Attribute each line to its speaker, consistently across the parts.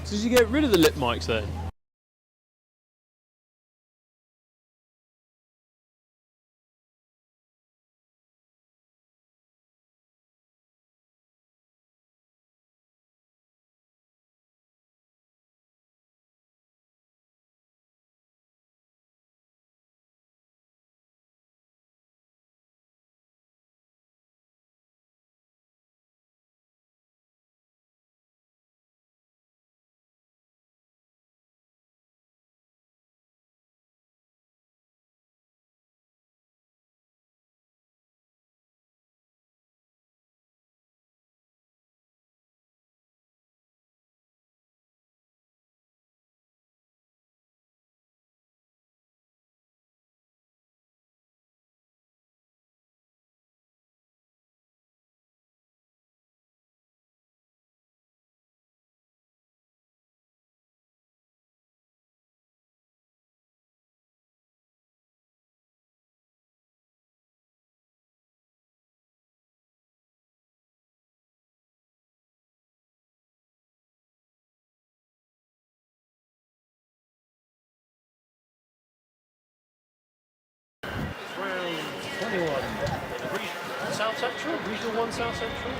Speaker 1: So did you get rid of the lip mics then? Round 21. South Central? Regional 1 South Central?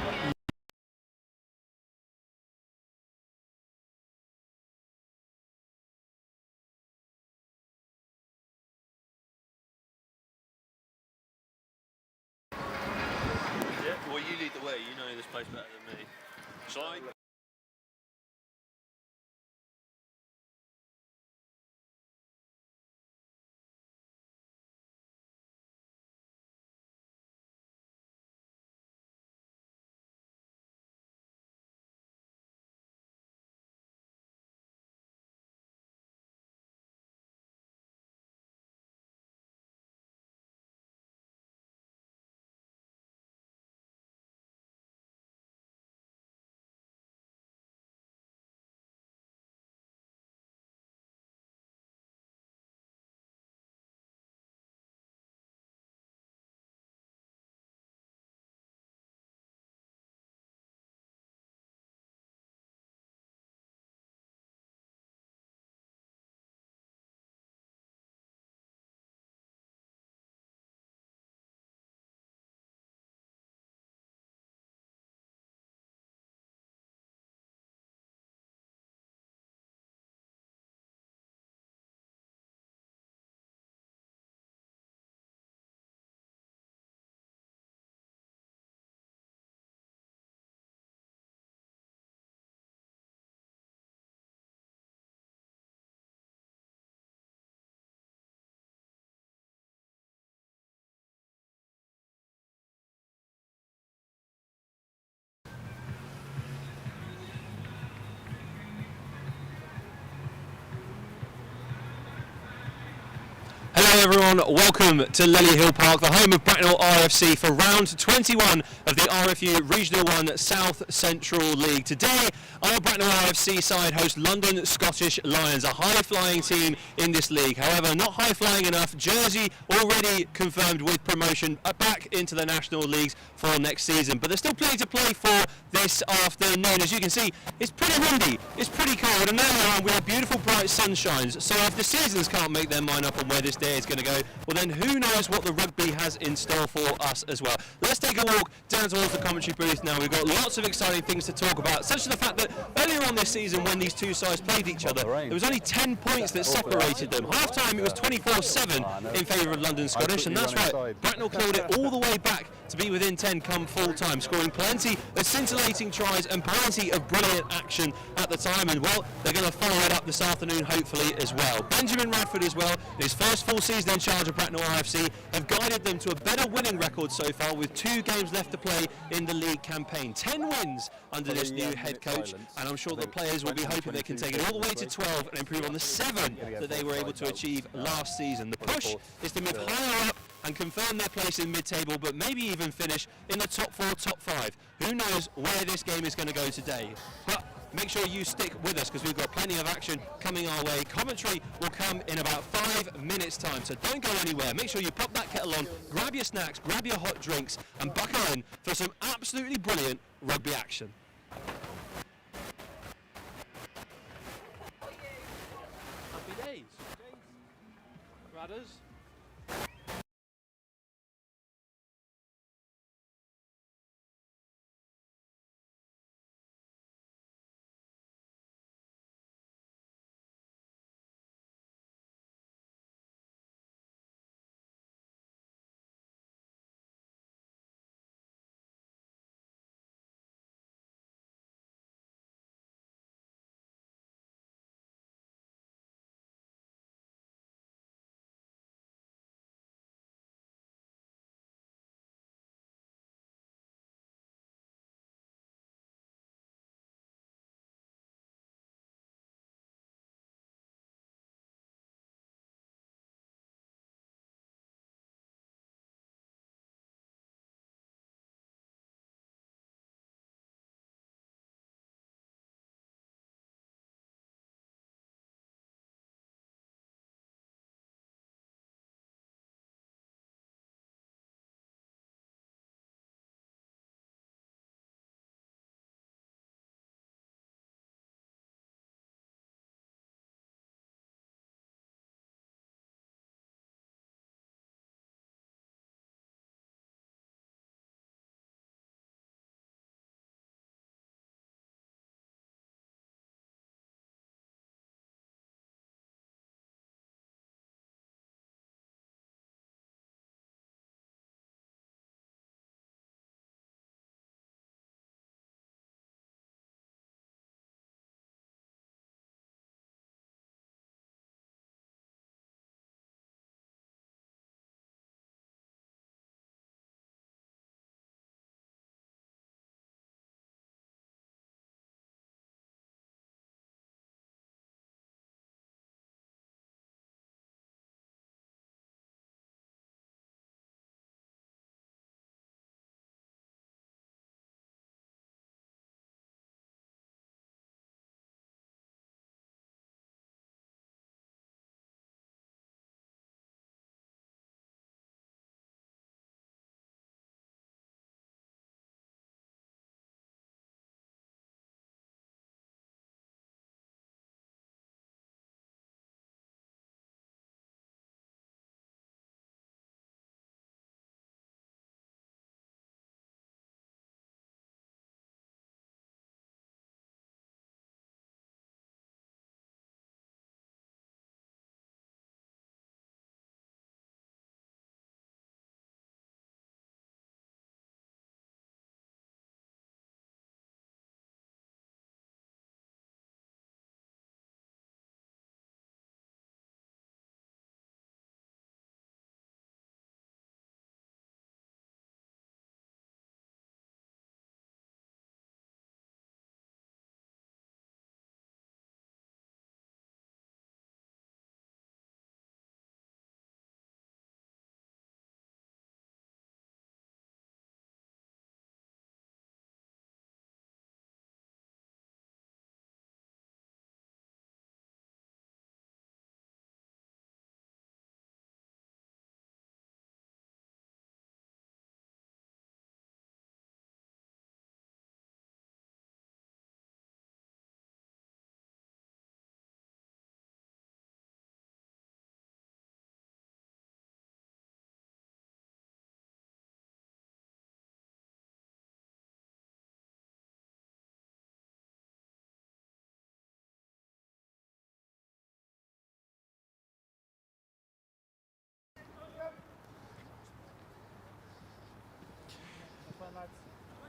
Speaker 1: Yeah, well you lead the way, you know this place better than me. So hello everyone, welcome to Lely Hill Park, the home of Bracknell RFC for round 21 of the RFU Regional 1 South Central League. Today, our Bracknell RFC side host London Scottish Lions, a high-flying team in this league. However, not high-flying enough. Jersey already confirmed with promotion back into the National Leagues for next season. But there's still plenty to play for this afternoon. As you can see, it's pretty windy, it's pretty cold, and now we have beautiful bright sunshines. So if the Seasons can't make their mind up on where this day is going to go, well then who knows what the rugby has in store for us as well. Let's take a walk down towards the commentary booth now. We've got lots of exciting things to talk about, such as the fact that earlier on this season when these two sides played each other, there was only 10 points that separated them. Half time it was 24-7 in favour of London Scottish, and that's right, Bracknell clawed it all the way back to be within 10 come full time, scoring plenty of scintillating tries and plenty of brilliant action at the time, and well, they're going to follow it up this afternoon hopefully as well. Benjamin Radford as well, in his first full season in charge of Bracknell RFC, have guided them to a better winning record so far with 2 games left to play in the league campaign. 10 wins under this new head coach, and I'm sure the players will be hoping they can take it all the way to 12 and improve on the 7 that they were able to achieve last season. The push is to move higher up and confirm their place in mid-table, but maybe even finish in the top 4, top 5. Who knows where this game is going to go today? But make sure you stick with us because we've got plenty of action coming our way. Commentary will come in about 5 minutes time, so don't go anywhere. Make sure you pop that kettle on, grab your snacks, grab your hot drinks, and buckle in for some absolutely brilliant rugby action. Radders.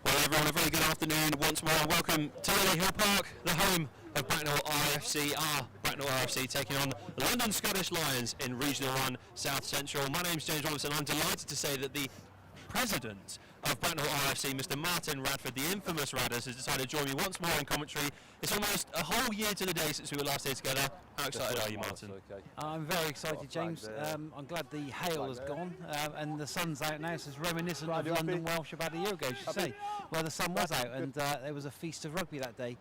Speaker 1: Well everyone, a very good afternoon once more. Welcome to Lily Hill Park, the home of Bracknell RFC. Bracknell RFC taking on the London Scottish Lions in Regional 1 South Central. My name's James Robinson. I'm delighted to say that the president of Bracknell RFC, Mr. Martin Radford, the infamous Radders, has decided to join me once more in commentary. It's almost a whole year to the day since we were last here together. How excited are you, Martin?
Speaker 2: Okay.
Speaker 3: I'm very excited, James. I'm glad the hail has gone and the sun's out now, so it's reminiscent of London Welsh about a year ago, I should say, where the sun was out and there was a feast of rugby that day.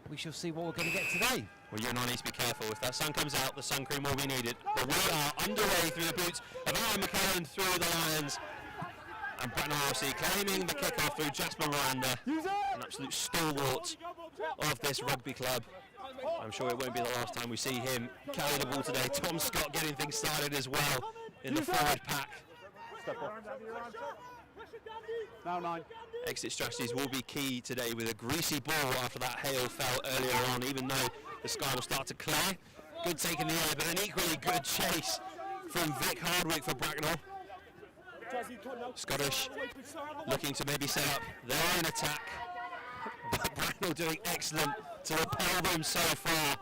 Speaker 3: We shall see what we're going to get today.
Speaker 1: Well, you and I need to be careful. If that sun comes out, the sun cream will be needed. But we are underway through the boots of Aaron McKellen through the Lions. And Bracknell RFC claiming the kickoff through Jasper Miranda, an absolute stalwart of this rugby club. I'm sure it won't be the last time we see him carry the ball today. Tom Scott getting things started as well in the forward pack.
Speaker 2: Step off. Now 9.
Speaker 1: Exit strategies will be key today with a greasy ball after that hail fell earlier on, even though the sky will start to clear. Good take in the air, but an equally good chase from Vic Hardwick for Bracknell. Scottish looking to maybe set up their own attack, but Bracknell doing excellent to repel them so far.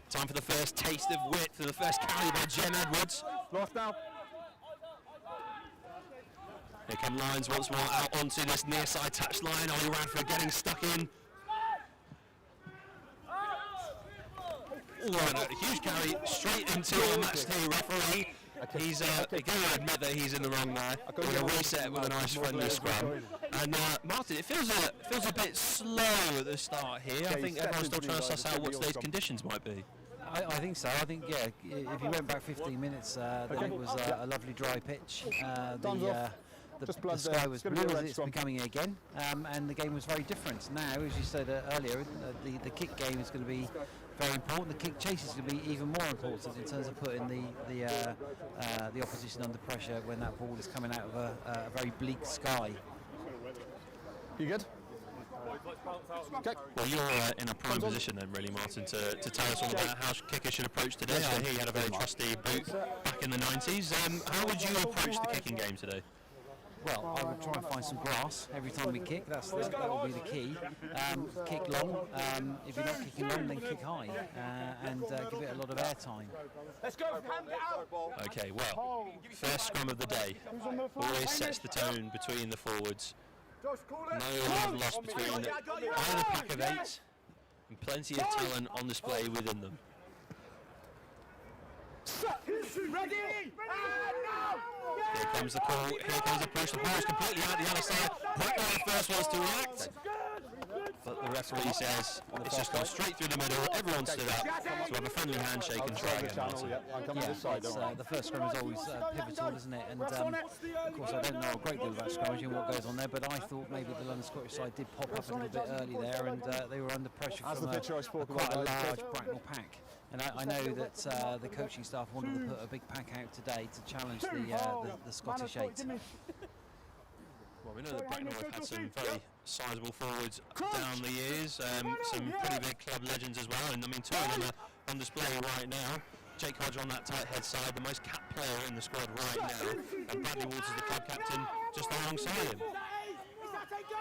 Speaker 1: Time for the first taste of width and the first carry by Jem Edwards.
Speaker 2: Lost now.
Speaker 1: Here come Lyons once more out onto this near side touch line. Ollie Radford getting stuck in. Oh, and a huge carry straight into a match day referee. He's going to admit that he's in the wrong there. We're going to reset with a nice friendly scrum. And Martin, it feels a bit slow at the start here. I think everyone's still trying to suss out what today's conditions might be.
Speaker 3: I think so. I think, yeah, if you went back 15 minutes, then it was a lovely dry pitch. The sky was blue as it's becoming again, and the game was very different. Now, as you said earlier, the kick game is going to be very important. The kick chase is going to be even more important in terms of putting the opposition under pressure when that ball is coming out of a very bleak sky.
Speaker 2: You good?
Speaker 1: Okay. Well, you're in a prime position then, really, Martin, to tell us all about how kicker should approach today. I hear you had a very trusty boot back in the 90s. How would you approach the kicking game today?
Speaker 3: Well, I would try and find some grass every time we kick. That will be the key. Kick long. If you're not kicking long, then kick high, and give it a lot of air time.
Speaker 4: Let's go. Hand it out.
Speaker 1: Okay, well, first scrum of the day always sets the tone between the forwards. No love lost between either pack of 8, and plenty of talent on display within them.
Speaker 4: Ready?
Speaker 1: Here comes the call, here comes the push, the ball is completely out the other side. Bracknell are the first ones to react, but the referee says it's just gone straight through the middle, everyone stood up, so have a friendly handshake and try again, Martin.
Speaker 3: The first scrum is always pivotal, isn't it? And of course I don't know a great deal about scrummaging and what goes on there, but I thought maybe the London Scottish side did pop up a little bit early there, and they were under pressure from quite a large Bracknell pack. And I know that the coaching staff wanted to put a big pack out today to challenge the Scottish 8.
Speaker 1: Well, we know that Bracknell have had some very sizable forwards down the years, some pretty big club legends as well, and I mean two of them are on display right now. Jake Hodge on that tight head side, the most capped player in the squad right now, and Bradley Walters, the club captain, just alongside him.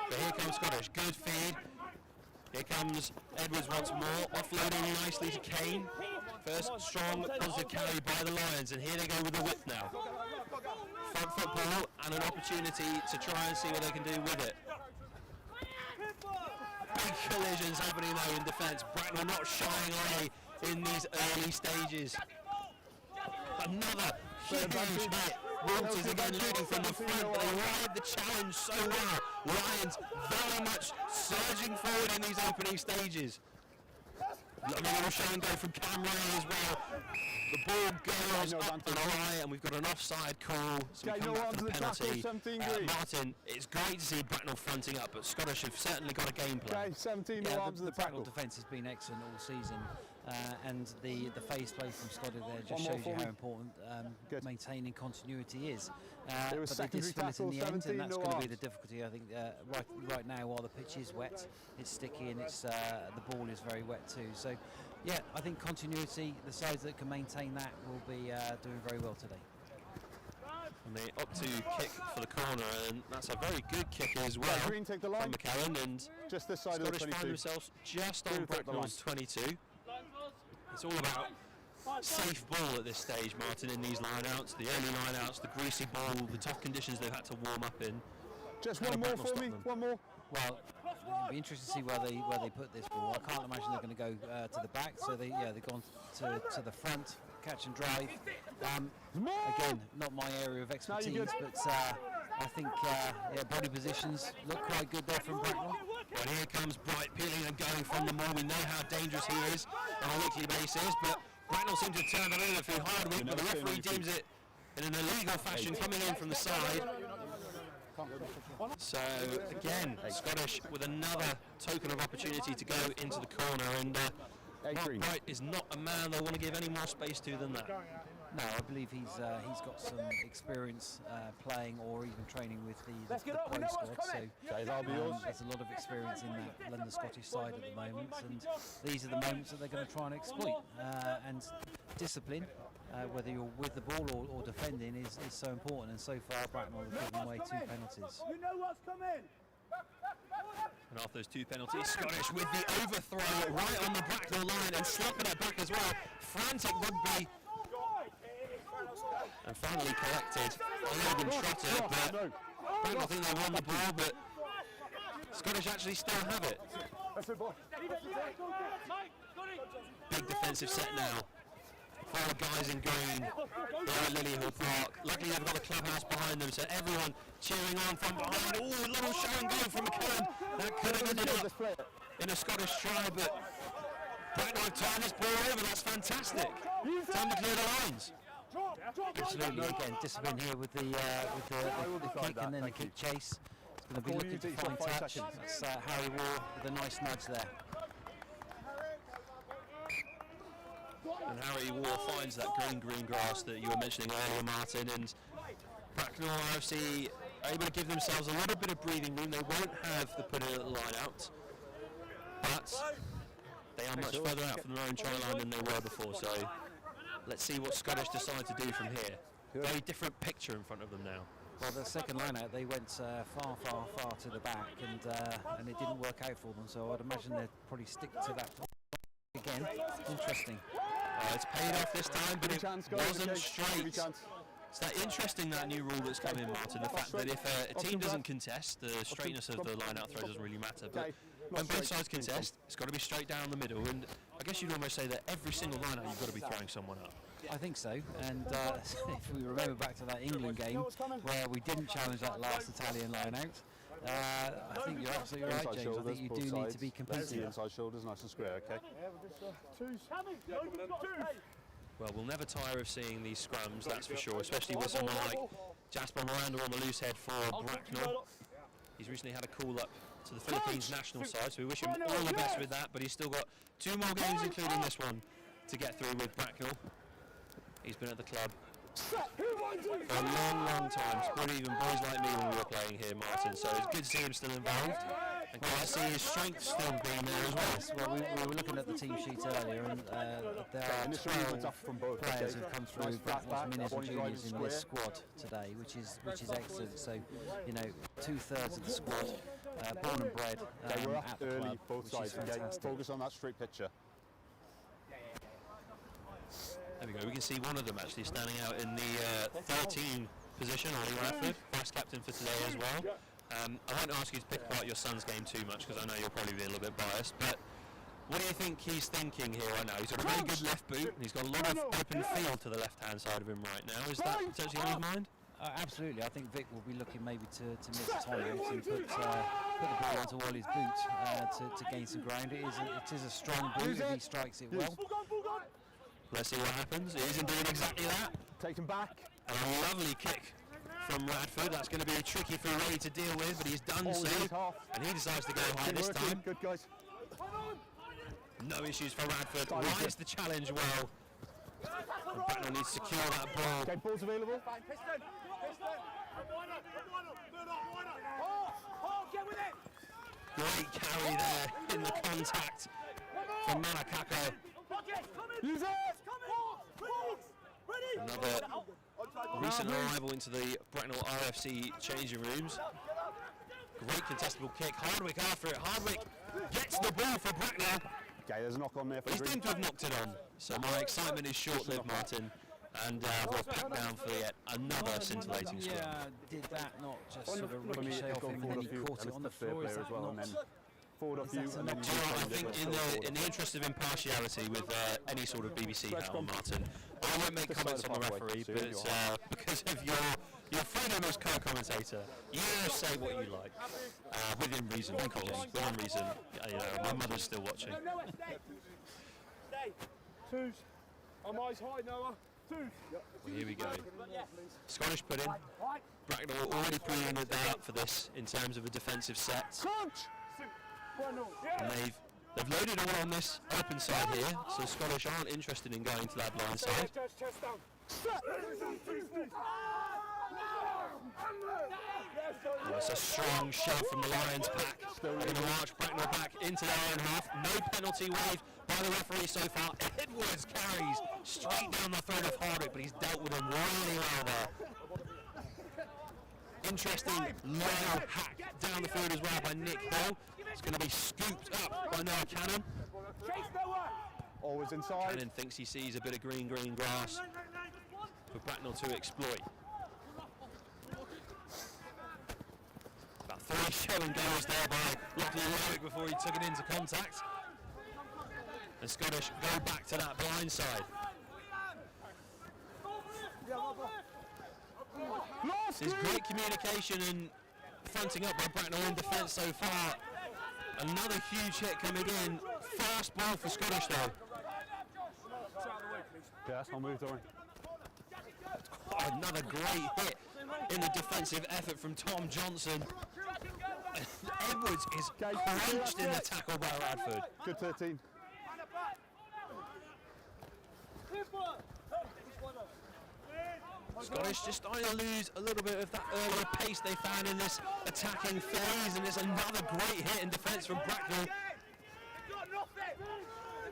Speaker 1: But here comes Scottish, good feed. Here comes Edwards once more, offloading nicely to Kane. First strong, positive carry by the Lions, and here they go with the width now. Front foot ball and an opportunity to try and see what they can do with it. Big collisions happening though in defence. Bracknell not shying away in these early stages. Another huge hit. Walters again leading from the front, but they ride the challenge so well. Lions very much surging forward in these opening stages. I mean, a little show and go from Cameron as well. The ball goes up and high, and we've got an offside call, so we come back for the penalty. Martin, it's great to see Bracknell fronting up, but Scottish have certainly got a game plan.
Speaker 3: The Bracknell defence has been excellent all season, and the phase play from Scottish there just shows you how important maintaining continuity is. But they did spill it in the end, and that's going to be the difficulty, I think, right now while the pitch is wet. It's sticky and it's the ball is very wet too. So, yeah, I think continuity, the sides that can maintain that will be doing very well today.
Speaker 1: And they opt to kick for the corner, and that's a very good kick as well from McCarran, and
Speaker 2: just this side
Speaker 1: Scottish
Speaker 2: of the 22.
Speaker 1: find themselves just on Bracknell's 22. It's all about safe ball at this stage, Martin, in these line-outs, the early line-outs, the greasy ball, the tough conditions they've had to warm up in.
Speaker 2: Just one more for me, one more.
Speaker 3: Well, it'll be interesting to see where they put this ball. I can't imagine they're going to go to the back, so they've gone to the front, catch and drive. Again, not my area of expertise, but I think body positions look quite good there from Bracknell.
Speaker 1: Well, here comes Bright peeling and going from the maul. We know how dangerous he is on a weekly basis, but Bracknell seem to have turned that over through Hardwick, but the referee deems it in an illegal fashion coming in from the side. So again, Scottish with another token of opportunity to go into the corner, and Mark Bright is not a man they'll want to give any more space to than that.
Speaker 3: No, I believe he's got some experience playing or even training with the pro squad. So there's a lot of experience in that London Scottish side at the moment, and these are the moments that they're going to try and exploit. And discipline, whether you're with the ball or defending, is so important. And so far, Bracknell have given away 2 penalties.
Speaker 4: You know what's coming.
Speaker 1: And after those 2 penalties, Scottish with the overthrow right on the Bracknell line and slapping it back as well. Frantic rugby. And finally collected. Logan Trotter, but Bracknell think they won the ball, but Scottish actually still have it. Big defensive set now. 4 guys in green there at Lily Hill Park. Luckily they've got the clubhouse behind them, so everyone cheering on from behind. Oh, a little show and go from McKellen. That could have ended up in a Scottish try, but Bracknell have turned this ball over. That's fantastic. Time to clear the lines.
Speaker 3: Absolutely, again, discipline here with the kick and then the kick chase. It's going to be looking to find touch. That's Harry Ward with a nice nudge there.
Speaker 1: And Harry Ward finds that green grass that you were mentioning earlier, Martin, and Bracknell RFC are able to give themselves a little bit of breathing room. They won't have the putting the line out, but they are much further out from their own try line than they were before, so let's see what Scottish decide to do from here. Very different picture in front of them now.
Speaker 3: Well, the second line out, they went far to the back, and it didn't work out for them, so I'd imagine they'd probably stick to that again. Interesting.
Speaker 1: It's paid off this time, but it wasn't straight. It's that interesting, that new rule that's come in, Martin, the fact that if a team doesn't contest, the straightness of the line-out throw doesn't really matter, but when both sides contest, it's got to be straight down the middle, and I guess you'd almost say that every single line-out you've got to be throwing someone up.
Speaker 3: I think so, and if we remember back to that England game where we didn't challenge that last Italian line-out, I think you're absolutely right, James. I think you do need to be competitive.
Speaker 2: Inside shoulders, nice and square, okay?
Speaker 1: Well, we'll never tire of seeing these scrums, that's for sure, especially with someone like Jasper Miranda on the loose head for Bracknell. He's recently had a call-up to the Philippines national side, so we wish him all the best with that, but he's still got 2 more games, including this one, to get through with Bracknell. He's been at the club for a long time, probably even boys like me when we were playing here, Martin, so it's good to see him still involved, and good to see his strength still being there as well.
Speaker 3: Well, we were looking at the team sheet earlier, and there are 12 players who've come through Bracknell's minis and juniors in this squad today, which is excellent. So, you know, 2/3 of the squad born and bred
Speaker 2: They were up
Speaker 3: at the
Speaker 2: early,
Speaker 3: club,
Speaker 2: both
Speaker 3: which
Speaker 2: sides.
Speaker 3: is fantastic.
Speaker 2: Focus on that straight picture.
Speaker 1: There we go, we can see one of them actually standing out in the 13 position, Ollie Radford, vice captain for today as well. I won't ask you to pick apart your son's game too much because I know you'll probably be a little bit biased, but what do you think he's thinking here right now? He's got a very good left boot, and he's got a lot of open field to the left-hand side of him right now. Is that potentially on his mind?
Speaker 3: Absolutely. I think Vic will be looking maybe to miss Tom out and put the ball onto Wally's boot to gain some ground. It is a strong boot if he strikes it well.
Speaker 1: Let's see what happens. He isn't doing exactly that.
Speaker 2: Take him back.
Speaker 1: And a lovely kick from Radford. That's going to be tricky for Ray to deal with, but he's done so. And he decides to go high this time.
Speaker 2: Good guys.
Speaker 1: No issues for Radford. Rides the challenge well. And Bracknell needs to secure that ball.
Speaker 2: Okay, ball's available.
Speaker 1: Great carry there in the contact from Manakako.
Speaker 2: Use it!
Speaker 1: Another recent arrival into the Bracknell RFC changing rooms. Great contestable kick. Hardwick after it. Hardwick gets the ball for Bracknell.
Speaker 2: Okay, there's a knock on there for
Speaker 1: He seemed to have knocked it on. So my excitement is short-lived, Martin. And we'll pack down for yet another scintillating scrum.
Speaker 3: Yeah, did that not just sort of ricochet off him and then he caught it on the floor? Is that not...
Speaker 2: Forward off you, and then
Speaker 1: I think in the interest of impartiality with any sort of BBC hat on, Martin, I won't make comments on the referee, but it's because of your freedom as co-commentator, you say what you like, within reason, of course, within reason. You know, my mother's still watching.
Speaker 4: Twos. I'm eyes high, Noah.
Speaker 1: Well, here we go. Scottish pudding. Bracknell were already proving that they're up for this in terms of a defensive set. And they've loaded all on this open side here, so Scottish aren't interested in going to that blind side. Well, it's a strong shove from the Lions pack. They're going to march Bracknell back into their own half. No penalty waved by the referee so far. Edwards carries straight down the throat of Hardwick, but he's dealt with him really well there. Interesting low hack down the field as well by Nick Hill. It's going to be scooped up by Noah Cannon.
Speaker 2: Always inside.
Speaker 1: Cannon thinks he sees a bit of green grass for Bracknell to exploit. About 3 showing goals there by Lockley Warwick before he took it into contact. And Scottish go back to that blind side. There's great communication and fronting up by Bracknell in defence so far. Another huge hit coming in. Fast ball for Scottish though.
Speaker 2: Yes, I'll move, Dory.
Speaker 1: Another great hit in the defensive effort from Tom Johnson. Edwards is crunched in the tackle by Radford.
Speaker 2: Good 13.
Speaker 1: Scottish just starting to lose a little bit of that earlier pace they found in this attacking phase, and it's another great hit in defence from Bracknell.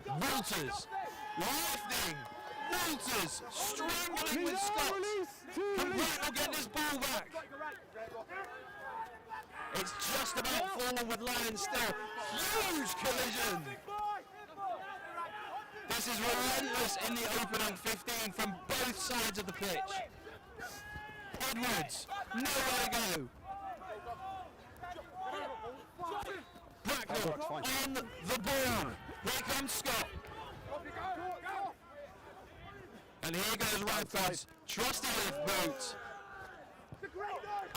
Speaker 1: Walters lifting. Walters strangling with Scott. Can Bracknell get this ball back? It's just about fallen with Lions still. Huge collision. This is relentless in the opening 15 from both sides of the pitch. Edwards, nowhere to go. Bracknell on the ball. Here comes Scott. And here goes Radford's trusty left boot.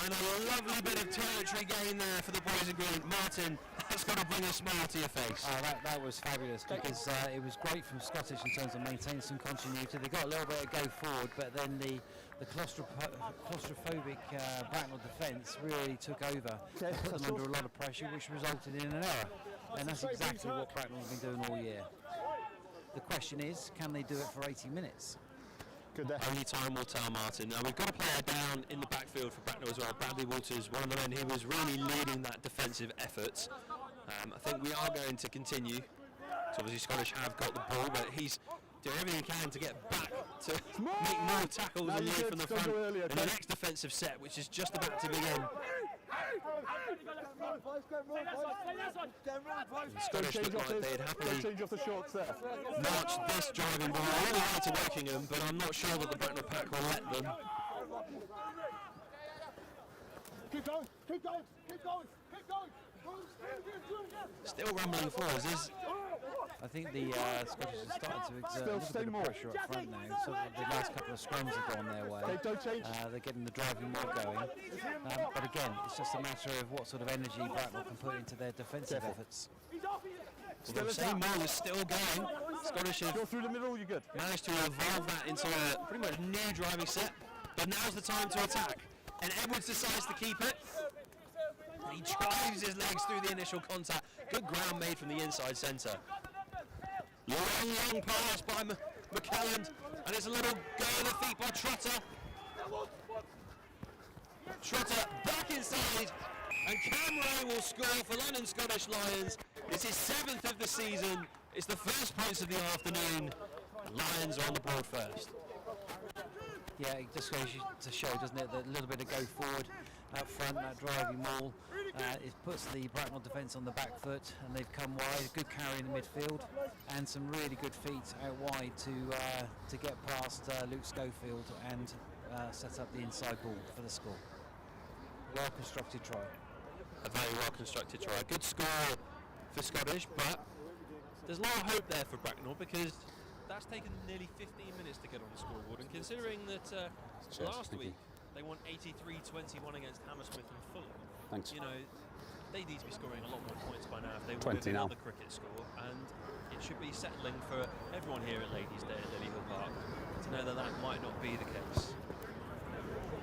Speaker 1: And a lovely bit of territory gain there for the boys in green. Martin, that's got to bring a smile to your face.
Speaker 3: Oh, that was fabulous because it was great from Scottish in terms of maintaining some continuity. They got a little bit of go forward, but then the claustrophobic Bracknell defence really took over, put them under a lot of pressure, which resulted in an error. And that's exactly what Bracknell have been doing all year. The question is, can they do it for 80 minutes?
Speaker 2: Good there.
Speaker 1: Only time will tell, Martin. Now we've got a player down in the backfield for Bracknell as well. Bradley Walters, one of the men who was really leading that defensive effort. I think we are going to continue. So obviously Scottish have got the ball, but he's doing everything he can to get back to make more tackles and lead from the front in the next defensive set, which is just about to begin. Scottish looked like they'd happily
Speaker 2: change off the shorts there.
Speaker 1: march this driving ball all the way to Wokingham, but I'm not sure that the Bracknell pack will let them.
Speaker 4: Keep going, keep going, keep going, keep going.
Speaker 1: Still rumbling forwards.
Speaker 3: I think the Scottish have started to exert a little bit of pressure up front now. So the last couple of scrums have gone their way. They're getting the driving more going. But again, it's just a matter of what sort of energy Bracknell can put into their defensive efforts.
Speaker 1: The same ball is still going. Scottish have
Speaker 2: Go through the middle, you're good.
Speaker 1: managed to evolve that into a pretty much new driving set. But now's the time to attack. And Edwards decides to keep it. He drives his legs through the initial contact. Good ground made from the inside centre. Long pass by McCalland, and it's a little go of the feet by Trotter. Trotter back inside, and Cam Ray will score for London Scottish Lions. It's his 7th of the season. It's the first points of the afternoon. Lions are on the board first.
Speaker 3: Yeah, it just goes to show, doesn't it, that a little bit of go forward up front, that driving maul, it puts the Bracknell defence on the back foot, and they've come wide. Good carry in the midfield, and some really good feet out wide to get past Luke Schofield and set up the inside ball for the score. Well constructed try.
Speaker 1: A very well constructed try. Good score for Scottish, but there's a lot of hope there for Bracknell because that's taken nearly 15 minutes to get on the scoreboard, and considering that last week they won 83-21 against Hammersmith and Fulham,
Speaker 2: Thanks.
Speaker 1: you know, they need to be scoring a lot more points by now if they want another cricket score, and it should be settling for everyone here at Ladies' Day at Lily Hill Park to know whether that might not be the case.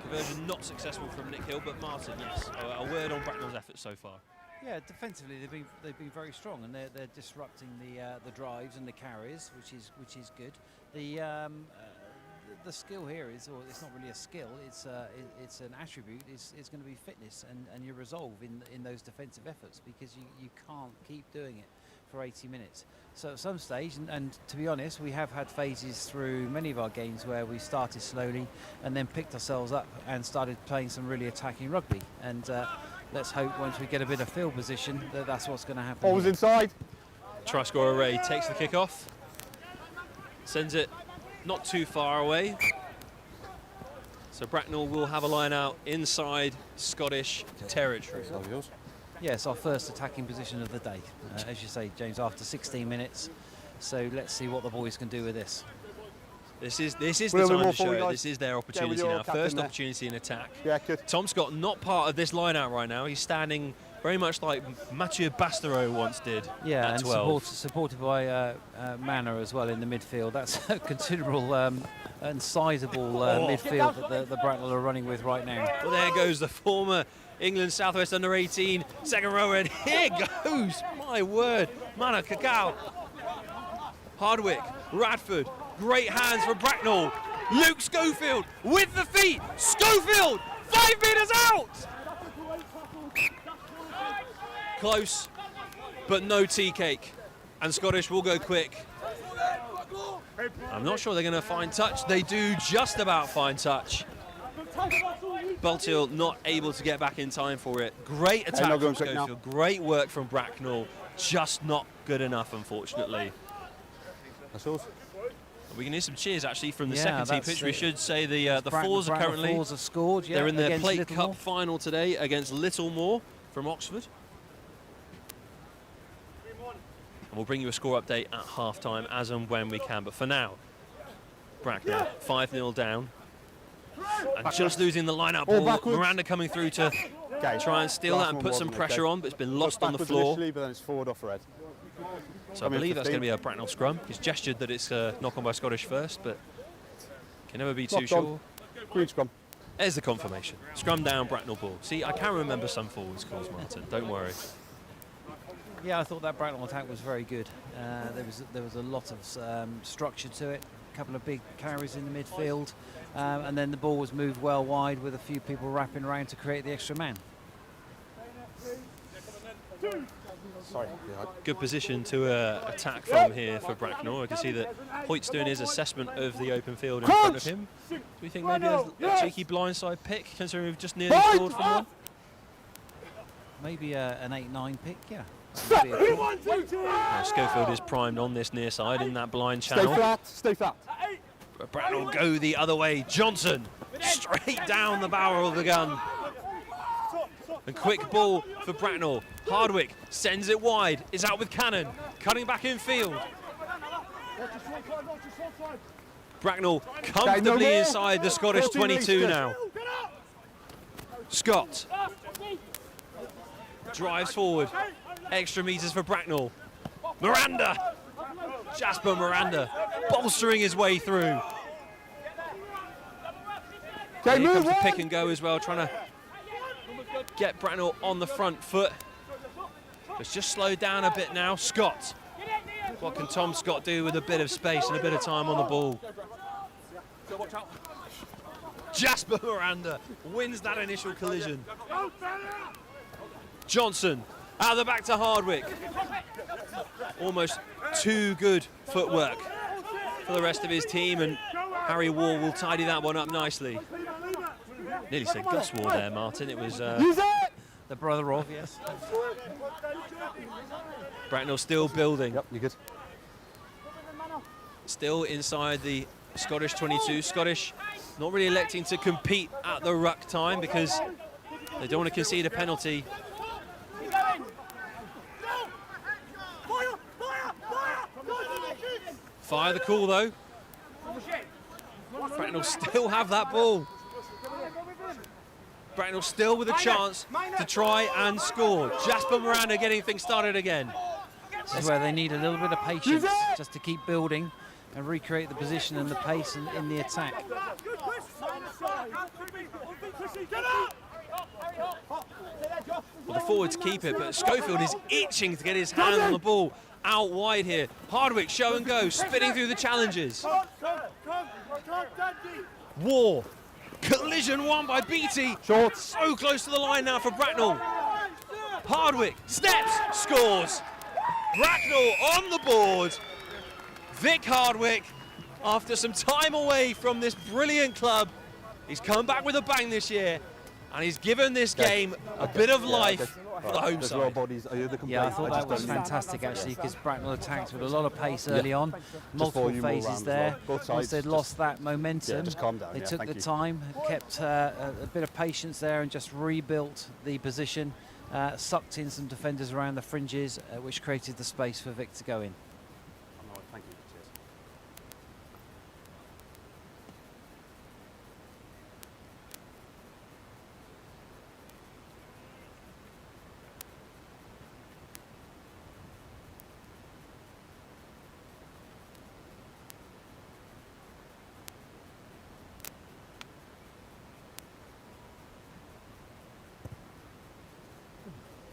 Speaker 1: Conversion not successful from Nick Hill, but Martin, yes. A word on Bracknell's efforts so far.
Speaker 3: Yeah, defensively they've been very strong, and they're disrupting the drives and the carries, which is good. The skill here is, or it's not really a skill, it's an attribute. It's going to be fitness and your resolve in those defensive efforts, because you can't keep doing it for 80 minutes. So at some stage, and to be honest, we have had phases through many of our games where we started slowly and then picked ourselves up and started playing some really attacking rugby. And let's hope once we get a bit of field position that's what's going to happen.
Speaker 2: Always inside.
Speaker 1: Try scorer Ray takes the kick off, sends it not too far away. So Bracknell will have a line out inside Scottish territory.
Speaker 3: Yes, our first attacking position of the day, as you say, James, after 16 minutes. So let's see what the boys can do with this.
Speaker 1: This is the time to show it. This is their opportunity now. First opportunity in attack.
Speaker 2: Yeah, good.
Speaker 1: Tom Scott not part of this line out right now. He's standing very much like Mathieu Bastereau once did.
Speaker 3: Yeah,
Speaker 1: at
Speaker 3: and
Speaker 1: 12.
Speaker 3: supported by Manor as well in the midfield. That's a considerable and sizable midfield that the Bracknell are running with right now.
Speaker 1: Well, there goes the former England Southwest under-18 second rower, and here goes, my word, Mana Cacao. Hardwick, Radford, great hands for Bracknell. Luke Schofield with the feet. Schofield, 5 metres out. Close, but no tea cake. And Scottish will go quick. I'm not sure they're going to find touch. They do just about find touch. Beltiel not able to get back in time for it. Great attack from Schofield. Great work from Bracknell. Just not good enough, unfortunately.
Speaker 2: That's all.
Speaker 1: We can hear some cheers actually from the second team pitch. We should say the fours are currently.
Speaker 3: Fours have scored. Yeah,
Speaker 1: they're in the Plate
Speaker 3: Littlemore
Speaker 1: Cup final today against Littlemore from Oxford. And we'll bring you a score update at half-time as and when we can. But for now, Bracknell 5-0 down. And just losing the line-out ball. Miranda coming through to try and steal that and put some pressure on, but it's been lost on the floor.
Speaker 2: But then it's forward off red.
Speaker 1: So I believe that's going to be a Bracknell scrum. He's gestured that it's a knock on by Scottish first, but can never be too sure.
Speaker 2: Green scrum.
Speaker 1: There's the confirmation. Scrum down, Bracknell ball. See, I can remember some forwards calls, Martin. Don't worry.
Speaker 3: Yeah, I thought that Bracknell attack was very good. There was a lot of structure to it. A couple of big carries in the midfield, and then the ball was moved well wide with a few people wrapping around to create the extra man.
Speaker 2: Sorry.
Speaker 1: Good position to attack from here for Bracknell. I can see that Hoyt's doing his assessment of the open field in front of him. Do we think maybe a cheeky blindside pick, considering we've just nearly scored from one?
Speaker 3: Maybe an 8-9 pick, yeah.
Speaker 1: Schofield is primed on this near side in that blind channel.
Speaker 2: Stay flat, stay flat.
Speaker 1: Bracknell go the other way. Johnson straight down the barrel of the gun. And quick ball for Bracknell. Hardwick sends it wide. Is out with Cannon. Cutting back in field. Bracknell comfortably inside the Scottish 22 now. Scott drives forward. Extra metres for Bracknell. Miranda. Jasper Miranda bolstering his way through. Here comes the pick and go as well, trying to get Bracknell on the front foot. It's just slowed down a bit now. Scott. What can Tom Scott do with a bit of space and a bit of time on the ball? Jasper Miranda wins that initial collision. Johnson out of the back to Hardwick. Almost too good footwork for the rest of his team, and Harry Wall will tidy that one up nicely. Nearly said Gus Wall there, Martin. It was
Speaker 3: the brother of, yes.
Speaker 1: Bracknell still building.
Speaker 2: Yep, you're good.
Speaker 1: Still inside the Scottish 22. Scottish not really electing to compete at the ruck time because they don't want to concede a penalty. Fire the call though. Bracknell still have that ball. Bracknell still with a chance to try and score. Jasper Miranda getting things started again.
Speaker 3: This is where they need a little bit of patience just to keep building, and recreate the position and the pace in the attack.
Speaker 1: Well, the forwards keep it, but Schofield is itching to get his hand on the ball out wide here. Hardwick, show and go, spinning through the challenges. War. Collision won by Beattie.
Speaker 2: Short.
Speaker 1: So close to the line now for Bracknell. Hardwick steps, scores. Bracknell on the board. Vic Hardwick, after some time away from this brilliant club, he's come back with a bang this year, and he's given this game a bit of life for the home side.
Speaker 3: Yeah, I thought that was fantastic actually, because Bracknell attacked with a lot of pace early on, multiple phases there. Once they'd lost that momentum, they took the time, kept a bit of patience there and just rebuilt the position, sucked in some defenders around the fringes, which created the space for Vic to go in.
Speaker 2: Thank you. Cheers.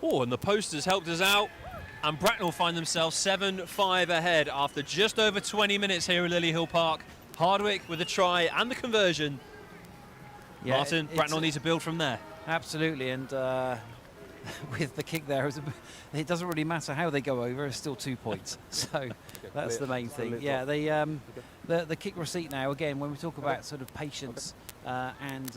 Speaker 1: Oh, and the posters helped us out, and Bracknell find themselves 7-5 ahead after just over 20 minutes here at Lily Hill Park. Hardwick with a try and the conversion. Yeah, Martin, Bracknell needs to build from there.
Speaker 3: Absolutely, and with the kick there, it doesn't really matter how they go over, it's still 2 points. So that's the main thing. Yeah, the kick receipt now, again, when we talk about sort of patience and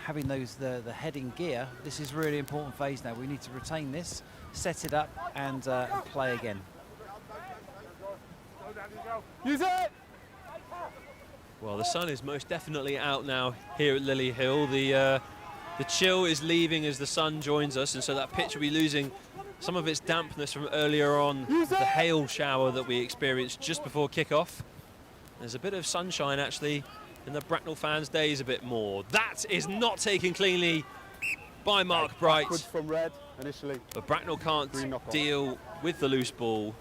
Speaker 3: having the head in gear, this is a really important phase now. We need to retain this, set it up, and play again.
Speaker 2: Use it!
Speaker 1: Well, the sun is most definitely out now here at Lily Hill. The chill is leaving as the sun joins us, and so that pitch will be losing some of its dampness from earlier on, the hail shower that we experienced just before kickoff. There's a bit of sunshine actually in the Bracknell fans' days a bit more. That is not taken cleanly by Mark Bright.
Speaker 2: From red initially.
Speaker 1: But Bracknell can't deal with the loose ball.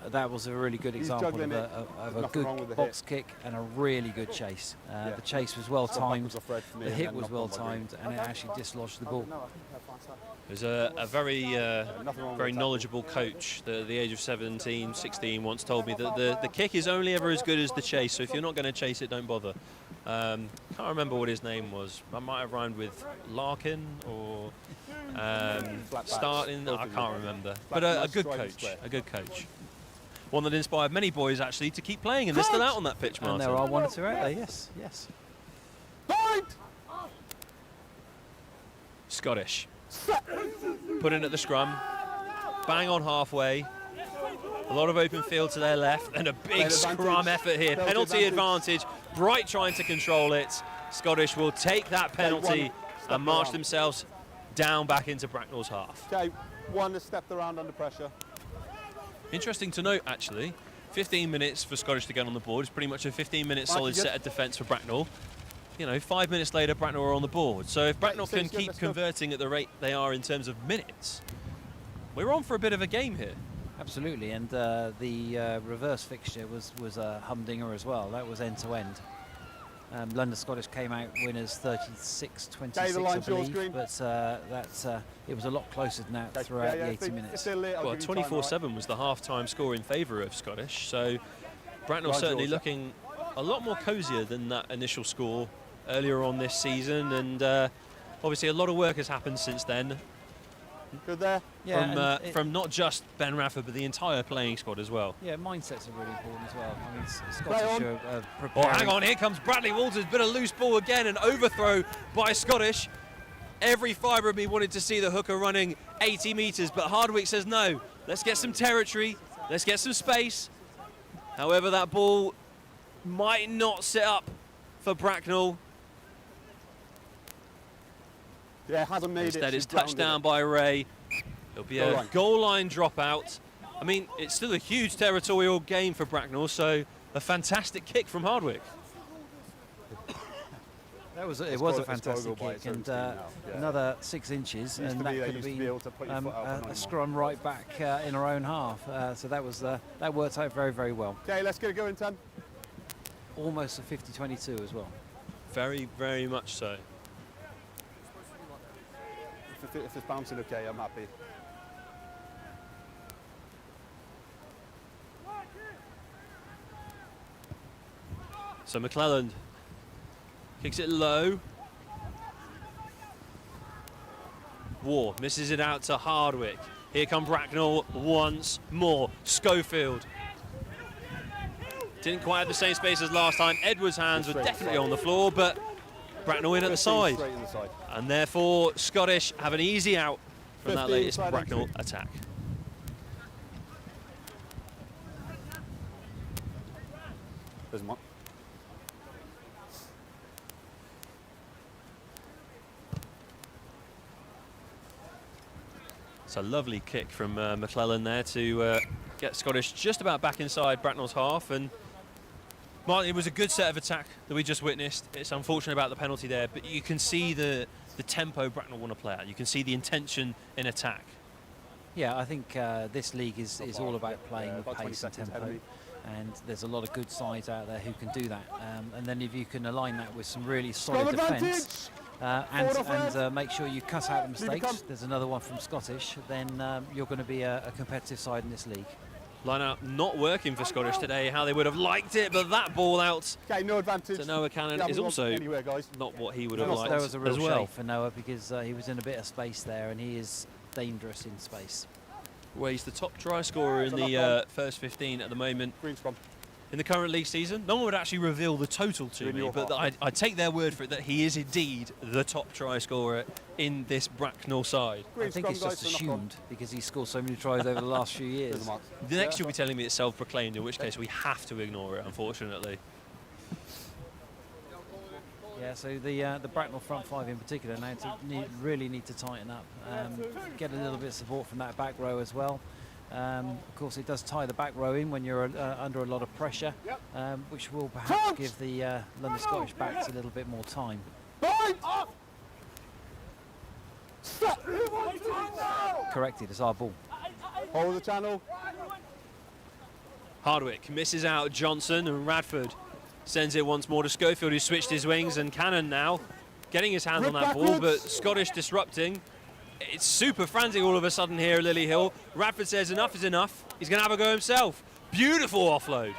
Speaker 3: That was a really good example of a good box kick and a really good chase. The chase was well timed, the hit was well timed, and it actually dislodged the ball.
Speaker 1: There's a very knowledgeable coach that at the age of 17, 16 once told me that the kick is only ever as good as the chase, so if you're not going to chase it, don't bother. Can't remember what his name was. I might have rhymed with Larkin or Starting, I can't remember. But a good coach. One that inspired many boys actually to keep playing, and they're still out on that pitch, Martin.
Speaker 3: And there are one or two out there, yes.
Speaker 1: Scottish. Put in at the scrum. Bang on halfway. A lot of open field to their left, and a big scrum effort here. Penalty advantage. Bright trying to control it. Scottish will take that penalty and march themselves down back into Bracknell's half.
Speaker 2: Okay, one that stepped around under pressure.
Speaker 1: Interesting to note, actually, 15 minutes for Scottish to get on the board. It's pretty much a 15-minute solid set of defence for Bracknell. You know, 5 minutes later, Bracknell are on the board. So if Bracknell can keep converting at the rate they are in terms of minutes, we're on for a bit of a game here.
Speaker 3: Absolutely, and the reverse fixture was a humdinger as well. That was end-to-end. London Scottish came out winners 36-26, I believe, but it was a lot closer than that throughout the 80 minutes.
Speaker 1: Well, 24-7 was the half-time score in favour of Scottish, so Bracknell certainly looking a lot more cosier than that initial score earlier on this season, and obviously a lot of work has happened since then.
Speaker 2: Good there.
Speaker 3: Yeah,
Speaker 1: from not just Ben Rafford, but the entire playing squad as well.
Speaker 3: Yeah, mindsets are really important as well. I mean, Scottish are preparing.
Speaker 1: Oh, hang on, here comes Bradley Walters, bit of loose ball again, an overthrow by Scottish. Every fibre of me wanted to see the hooker running 80 metres, but Hardwick says no. Let's get some territory, let's get some space. However, that ball might not set up for Bracknell.
Speaker 2: Yeah, hasn't made
Speaker 1: Instead, it's touchdown by Ray. It'll be a goal line dropout. I mean, it's still a huge territorial game for Bracknell, so a fantastic kick from Hardwick.
Speaker 3: That was
Speaker 2: It's
Speaker 3: a
Speaker 2: got- it's
Speaker 3: fantastic
Speaker 2: goal by
Speaker 3: kick,
Speaker 2: its own
Speaker 3: and
Speaker 2: team now, yeah.
Speaker 3: another 6 inches,
Speaker 2: Used
Speaker 3: and
Speaker 2: to
Speaker 3: that
Speaker 2: be they
Speaker 3: could have
Speaker 2: used to be
Speaker 3: been
Speaker 2: able to put your foot out on
Speaker 3: a
Speaker 2: one.
Speaker 3: scrum right back in our own half. So that was that worked out very, very well.
Speaker 2: Okay, let's get it going, 10.
Speaker 3: Almost a 50-22 as well.
Speaker 1: Very, very much so.
Speaker 2: If it's bouncing okay, I'm happy.
Speaker 1: So McClelland kicks it low. War misses it out to Hardwick. Here come Bracknell once more. Schofield. Didn't quite have the same space as last time. Edwards' hands were definitely on the floor, but Bracknell in at the side.
Speaker 2: Straight in the side.
Speaker 1: And therefore, Scottish have an easy out from that
Speaker 2: 15
Speaker 1: latest
Speaker 2: side
Speaker 1: Bracknell
Speaker 2: entry.
Speaker 1: attack.
Speaker 2: There's one.
Speaker 1: It's a lovely kick from McClellan there to get Scottish just about back inside Bracknell's half. And Martin, it was a good set of attack that we just witnessed. It's unfortunate about the penalty there, but you can see the tempo Bracknell want to play at. You can see the intention in attack.
Speaker 3: Yeah, I think this league is all about playing with
Speaker 2: about 20
Speaker 3: pace and
Speaker 2: seconds
Speaker 3: tempo,
Speaker 2: ahead of me.
Speaker 3: and there's a lot of good sides out there who can do that. And then if you can align that with some really solid
Speaker 2: Scrum
Speaker 3: defence
Speaker 2: Forward off red.
Speaker 3: and make sure you cut out the mistakes,
Speaker 2: come.
Speaker 3: there's another one from Scottish, then you're going to be a competitive side in this league.
Speaker 1: Line out not working for Scottish today, how they would have liked it, but that ball out
Speaker 2: Okay, no advantage.
Speaker 1: to Noah Cannon
Speaker 2: Yeah,
Speaker 1: is
Speaker 2: we'll go
Speaker 1: also
Speaker 2: anywhere, guys.
Speaker 1: not what he would have liked
Speaker 3: There was a real
Speaker 1: as well.
Speaker 3: shame for Noah because he was in a bit of space there, and he is dangerous in space.
Speaker 1: Well, he's the top try scorer in
Speaker 2: So
Speaker 1: the
Speaker 2: knock
Speaker 1: first 15 at the moment.
Speaker 2: Green scrum.
Speaker 1: In the current league season, no one would actually reveal the total to
Speaker 2: In
Speaker 1: me,
Speaker 2: your
Speaker 1: but
Speaker 2: heart.
Speaker 1: I take their word for it that he is indeed the top try scorer in this Bracknell side.
Speaker 2: Green
Speaker 3: I think
Speaker 2: scrum,
Speaker 3: it's
Speaker 2: guys,
Speaker 3: just
Speaker 2: so knock on.
Speaker 3: assumed because he's scored so many tries over the last few
Speaker 2: There's
Speaker 3: years.
Speaker 2: the mark.
Speaker 1: The next you'll be telling me it's self-proclaimed, in which case we have to ignore it, unfortunately.
Speaker 3: Yeah, so the Bracknell front five in particular now really need to tighten up, get a little bit of support from that back row as well. Of course, it does tie the back row in when you're under a lot of pressure, which will perhaps give the London Scottish backs a little bit more time.
Speaker 2: Point!
Speaker 3: Corrected, it's our ball.
Speaker 2: Hold the channel.
Speaker 1: Hardwick misses out Johnson, and Radford sends it once more to Schofield, who switched his wings, and Cannon now getting his hands on that ball, but Scottish disrupting. It's super frantic all of a sudden here at Lily Hill. Radford says enough is enough. He's going to have a go himself. Beautiful offload.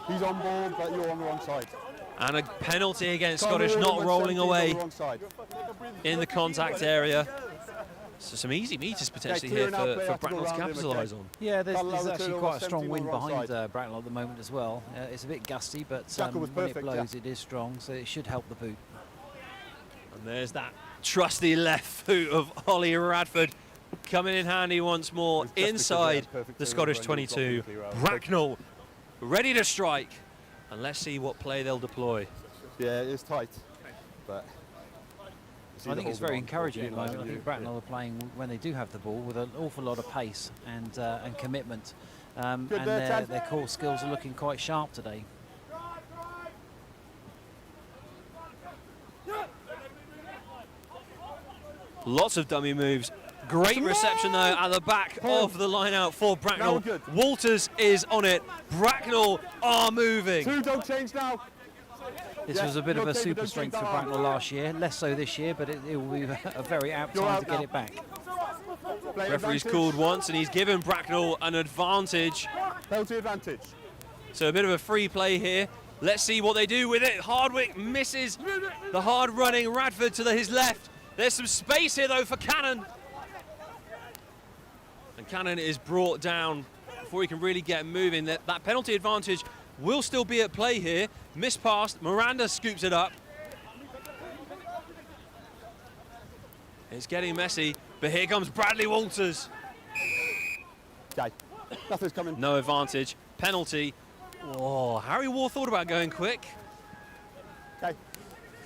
Speaker 2: He's on ball, but you're on the wrong side.
Speaker 1: And a penalty against
Speaker 2: Can't
Speaker 1: Scottish,
Speaker 2: roll
Speaker 1: not
Speaker 2: him
Speaker 1: rolling
Speaker 2: 17 on
Speaker 1: away
Speaker 2: the wrong side.
Speaker 1: in the contact area. So some easy meters potentially
Speaker 2: clear
Speaker 1: here
Speaker 2: now, play,
Speaker 1: for
Speaker 2: have to go
Speaker 1: Bracknell to
Speaker 2: around him,
Speaker 1: capitalise
Speaker 2: okay.
Speaker 1: on.
Speaker 3: Yeah,
Speaker 2: Can't allow
Speaker 3: there's
Speaker 2: the
Speaker 3: actually
Speaker 2: turnover,
Speaker 3: quite a strong
Speaker 2: 17
Speaker 3: wind
Speaker 2: on the wrong
Speaker 3: behind
Speaker 2: side.
Speaker 3: Bracknell at the moment as well. It's a bit gusty, but
Speaker 2: Jackal was
Speaker 3: when it
Speaker 2: perfect,
Speaker 3: blows,
Speaker 2: yeah.
Speaker 3: it is strong, so it should help the boot.
Speaker 1: And there's that trusty left foot of Ollie Radford coming in handy once more
Speaker 2: It's just because they
Speaker 1: inside
Speaker 2: had perfect
Speaker 1: the
Speaker 2: turnover
Speaker 1: Scottish
Speaker 2: and he was
Speaker 1: 22.
Speaker 2: obviously around.
Speaker 1: Bracknell ready to strike, and let's see what play they'll deploy.
Speaker 2: Yeah, it's tight, but
Speaker 3: I think it's very encouraging at the moment. I think Bracknell are playing when they do have the ball with an awful lot of pace and commitment, and
Speaker 2: Good there, Ted.
Speaker 3: their core skills are looking quite sharp today.
Speaker 1: Lots of dummy moves. Great reception though at the back of the line out for Bracknell.
Speaker 2: Now good.
Speaker 1: Walters is on it. Bracknell are moving.
Speaker 2: Two, don't change now.
Speaker 3: This
Speaker 2: Yeah,
Speaker 3: was a bit of a
Speaker 2: okay, but
Speaker 3: super
Speaker 2: don't
Speaker 3: strength for
Speaker 2: take that
Speaker 3: Bracknell last year, less so this year, but it will be a very apt
Speaker 2: You're
Speaker 3: time
Speaker 2: out
Speaker 3: to get
Speaker 2: now.
Speaker 3: it back.
Speaker 2: Play
Speaker 1: Referee's
Speaker 2: advantage.
Speaker 1: called once and he's given Bracknell an advantage.
Speaker 2: Penalty advantage.
Speaker 1: So a bit of a free play here. Let's see what they do with it. Hardwick misses the hard running Radford to his left. There's some space here though for Cannon. And Cannon is brought down before he can really get moving. That penalty advantage will still be at play here. Missed pass, Miranda scoops it up. It's getting messy, but here comes Bradley Walters.
Speaker 2: Okay, nothing's coming.
Speaker 1: No advantage, penalty. Oh, Harry Waugh thought about going quick.
Speaker 2: Okay,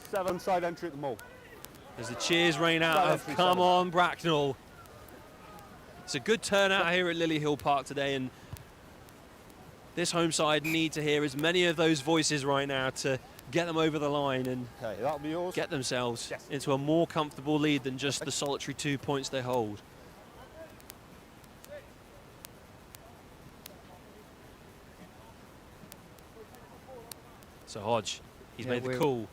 Speaker 2: 7 side entry at the mall.
Speaker 1: As the cheers rain out of
Speaker 2: Seven.
Speaker 1: come on Bracknell. It's a good turnout here at Lily Hill Park today, and this home side need to hear as many of those voices right now to get them over the line and
Speaker 2: Okay, that'll be yours.
Speaker 1: get themselves
Speaker 2: Yes.
Speaker 1: into a more comfortable lead than just the solitary 2 points they hold. So Hodge, he's made the call.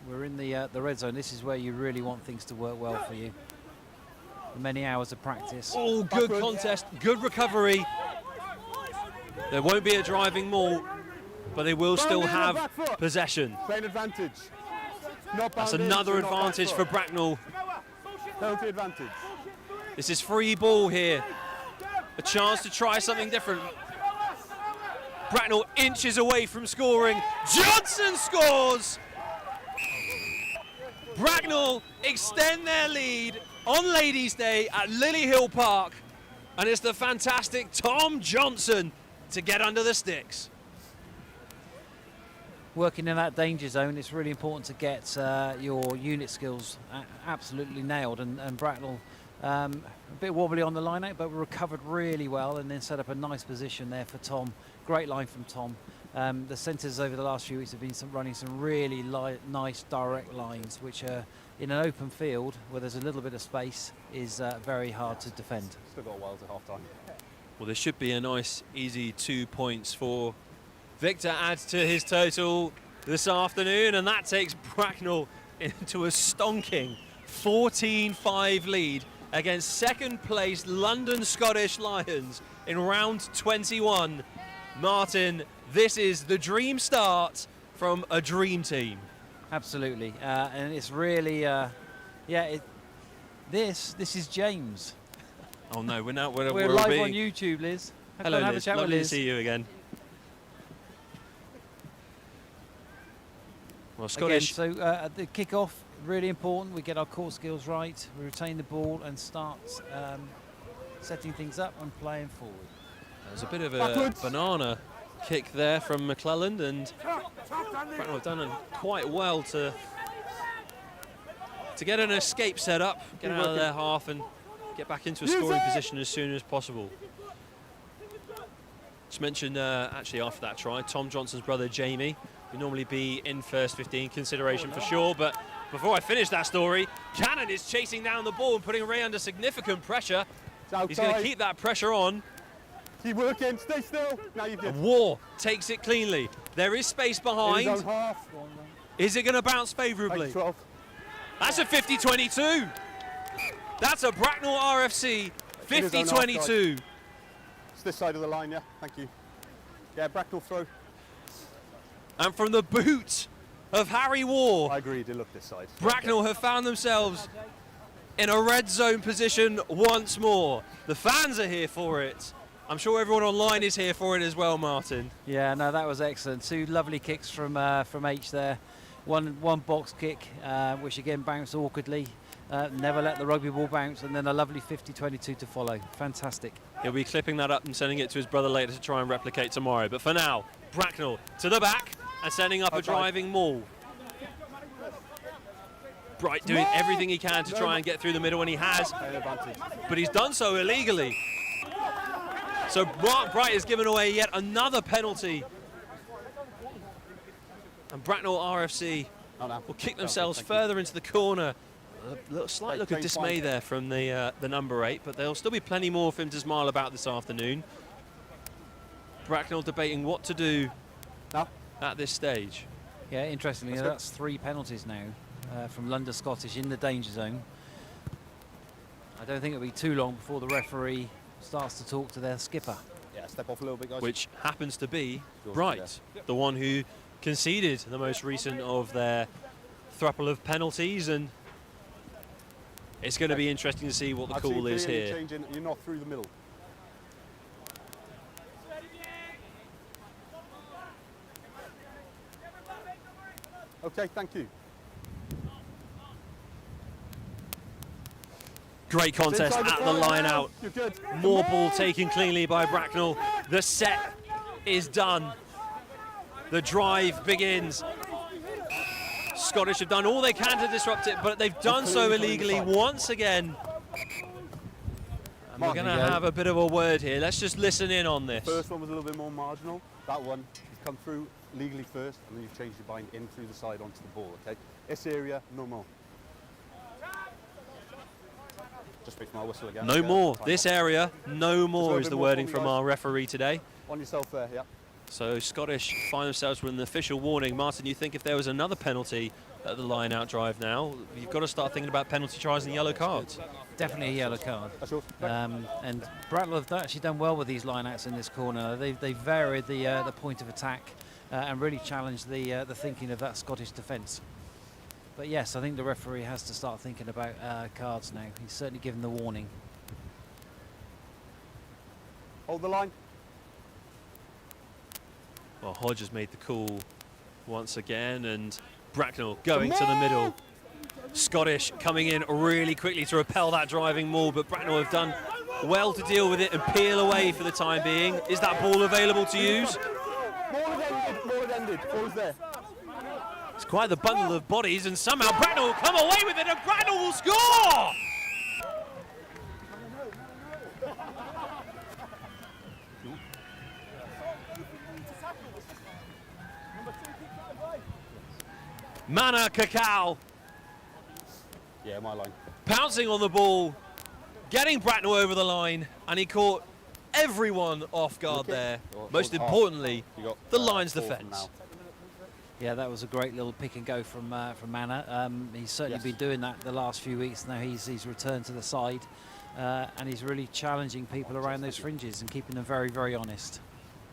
Speaker 3: We're in the red zone. This is where you really want things to work well for you. Many hours of practice.
Speaker 1: Oh, good contest, good recovery. There won't be a driving maul, but they will still have possession.
Speaker 2: Playing advantage. Not
Speaker 1: That's
Speaker 2: bounded,
Speaker 1: another
Speaker 2: so not back
Speaker 1: advantage for
Speaker 2: foot.
Speaker 1: Bracknell.
Speaker 2: Penalty advantage.
Speaker 1: This is free ball here. A chance to try something different. Bracknell inches away from scoring. Johnson scores! Bracknell extend their lead on Ladies' Day at Lily Hill Park. And it's the fantastic Tom Johnson to get under the sticks.
Speaker 3: Working in that danger zone, it's really important to get your unit skills absolutely nailed. And Bracknell, a bit wobbly on the line out, but recovered really well and then set up a nice position there for Tom. Great line from Tom. The centres over the last few weeks have been running some really nice direct lines, which in an open field where there's a little bit of space is very hard to defend.
Speaker 2: Still got a while to half time.
Speaker 1: Well, this should be a nice, easy 2 points for Victor. Adds to his total this afternoon, and that takes Bracknell into a stonking 14-5 lead against second-place London Scottish Lions in round 21. Martin, this is the dream start from a dream team.
Speaker 3: Absolutely, and it's really, this is James.
Speaker 1: Oh no, we're
Speaker 3: live
Speaker 1: being...
Speaker 3: on YouTube, Liz.
Speaker 1: Hello,
Speaker 3: have
Speaker 1: Liz.
Speaker 3: a chat with
Speaker 1: Lovely to
Speaker 3: Liz.
Speaker 1: see you again. Well, Scottish.
Speaker 3: Again, so at the kick-off, really important. We get our core skills right. We retain the ball and start setting things up and playing forward.
Speaker 1: There's a bit of a banana kick there from McClelland, and Bracknell have done quite well to get an escape set up, get out of their half and get back into a scoring position as soon as possible. Just mentioned actually after that try, Tom Johnson's brother Jamie would normally be in first 15 consideration for sure, but before I finish that story, Cannon is chasing down the ball and putting Ray under significant pressure. He's going to keep that pressure on.
Speaker 2: Keep working, stay still. Now you've
Speaker 1: And War takes it cleanly. There is space behind. Is it going to bounce favourably? That's a 50-22. That's a Bracknell RFC 50-22.
Speaker 2: It's this side of the line, yeah. Thank you. Yeah, Bracknell throw.
Speaker 1: And from the boot of Harry War,
Speaker 2: I agree, they look this side.
Speaker 1: Bracknell have found themselves in a red zone position once more. The fans are here for it. I'm sure everyone online is here for it as well, Martin.
Speaker 3: Yeah, no, that was excellent. Two lovely kicks from H there. One box kick, which again bounced awkwardly. Never let the rugby ball bounce, and then a lovely 50-22 to follow. Fantastic.
Speaker 1: He'll be clipping that up and sending it to his brother later to try and replicate tomorrow. But for now, Bracknell to the back and setting up a driving maul. Bright doing everything he can to try and get through the middle, and he has, but he's done so illegally. So Bright has given away yet another penalty. And Bracknell RFC will kick themselves further into the corner. A slight look of dismay there from the number 8, but there'll still be plenty more for him to smile about this afternoon. Bracknell debating what to do at this stage.
Speaker 3: Yeah, interestingly, that's 3 penalties now from London Scottish in the danger zone. I don't think it'll be too long before the referee starts to talk to their skipper.
Speaker 2: Yeah, step off a little bit, guys.
Speaker 1: Which happens to be Bright, the one who conceded the most recent of their throuple of penalties, and it's going to be interesting to see what the call is here.
Speaker 2: You're not through the middle. Okay, thank you.
Speaker 1: Great contest at the line out. More ball taken cleanly by Bracknell. The set is done. The drive begins. Scottish have done all they can to disrupt it, but they've done so illegally once again. And we're going to have a bit of a word here. Let's just listen in on this.
Speaker 2: First one was a little bit more marginal. That one, you've come through legally first, and then you've changed your bind in through the side onto the ball, okay? This area, no more. Just wait for my whistle again.
Speaker 1: No
Speaker 2: okay?
Speaker 1: more.
Speaker 2: Time
Speaker 1: This
Speaker 2: off.
Speaker 1: area, no more is
Speaker 2: bit
Speaker 1: the
Speaker 2: more
Speaker 1: wording
Speaker 2: from
Speaker 1: from
Speaker 2: you guys.
Speaker 1: our referee today.
Speaker 2: On yourself there, yeah.
Speaker 1: So Scottish find themselves with an official warning. Martin, you think if there was another penalty at the line-out drive now, you've got to start thinking about penalty tries and yellow cards.
Speaker 3: Definitely a yellow card.
Speaker 2: That's yours.
Speaker 3: And Bracknell have actually done well with these line-outs in this corner. They've varied the point of attack and really challenged the thinking of that Scottish defence. But yes, I think the referee has to start thinking about cards now. He's certainly given the warning.
Speaker 2: Hold the line.
Speaker 1: Well, Hodge has made the call once again, and Bracknell going to the middle. Scottish coming in really quickly to repel that driving maul, but Bracknell have done well to deal with it and peel away for the time being. Is that ball available to use?
Speaker 2: Ball is ended. Ball's there.
Speaker 1: It's quite the bundle of bodies, and somehow Bracknell will come away with it, and Bracknell will score! Mana Cacao
Speaker 2: Yeah, my line.
Speaker 1: pouncing on the ball, getting Bracknell over the line, and he caught everyone off guard there. Most importantly, the line's defence.
Speaker 3: Yeah, that was a great little pick and go from Mana. He's certainly been doing that the last few weeks. Now he's returned to the side, and he's really challenging people around those fringes and keeping them very, very honest.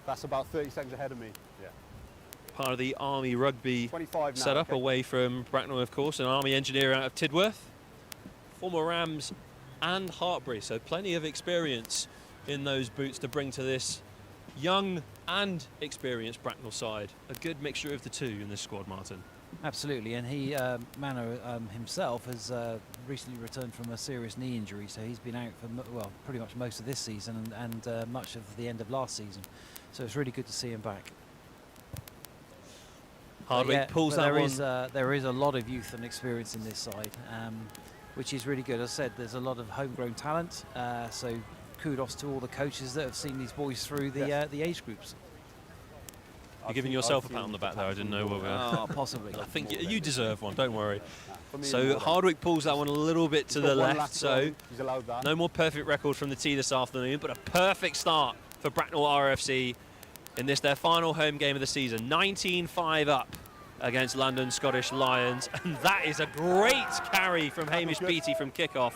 Speaker 2: That's about 30 seconds ahead of me. Yeah.
Speaker 1: Part of the Army Rugby
Speaker 2: 25 now,
Speaker 1: setup
Speaker 2: okay.
Speaker 1: away from Bracknell, of course, an Army engineer out of Tidworth, former Rams and Hartbury, so plenty of experience in those boots to bring to this young and experienced Bracknell side. A good mixture of the two in this squad, Martin.
Speaker 3: Absolutely, and he, Mana himself, has recently returned from a serious knee injury, so he's been out for well, pretty much most of this season and much of the end of last season. So it's really good to see him back.
Speaker 1: Hardwick pulls that one.
Speaker 3: There is a lot of youth and experience in this side, which is really good. As I said, there's a lot of homegrown talent, so kudos to all the coaches that have seen these boys through the age groups.
Speaker 1: You're giving yourself a pat on the back there. I didn't know what we were.
Speaker 3: Possibly.
Speaker 1: I think you deserve one, don't worry. So Hardwick pulls that one a little bit to the left, so no more perfect record from the tee this afternoon, but a perfect start for Bracknell RFC in this, their final home game of the season. 19-5 up against London Scottish Lions, and that is a great carry from Hamish Beattie from kickoff.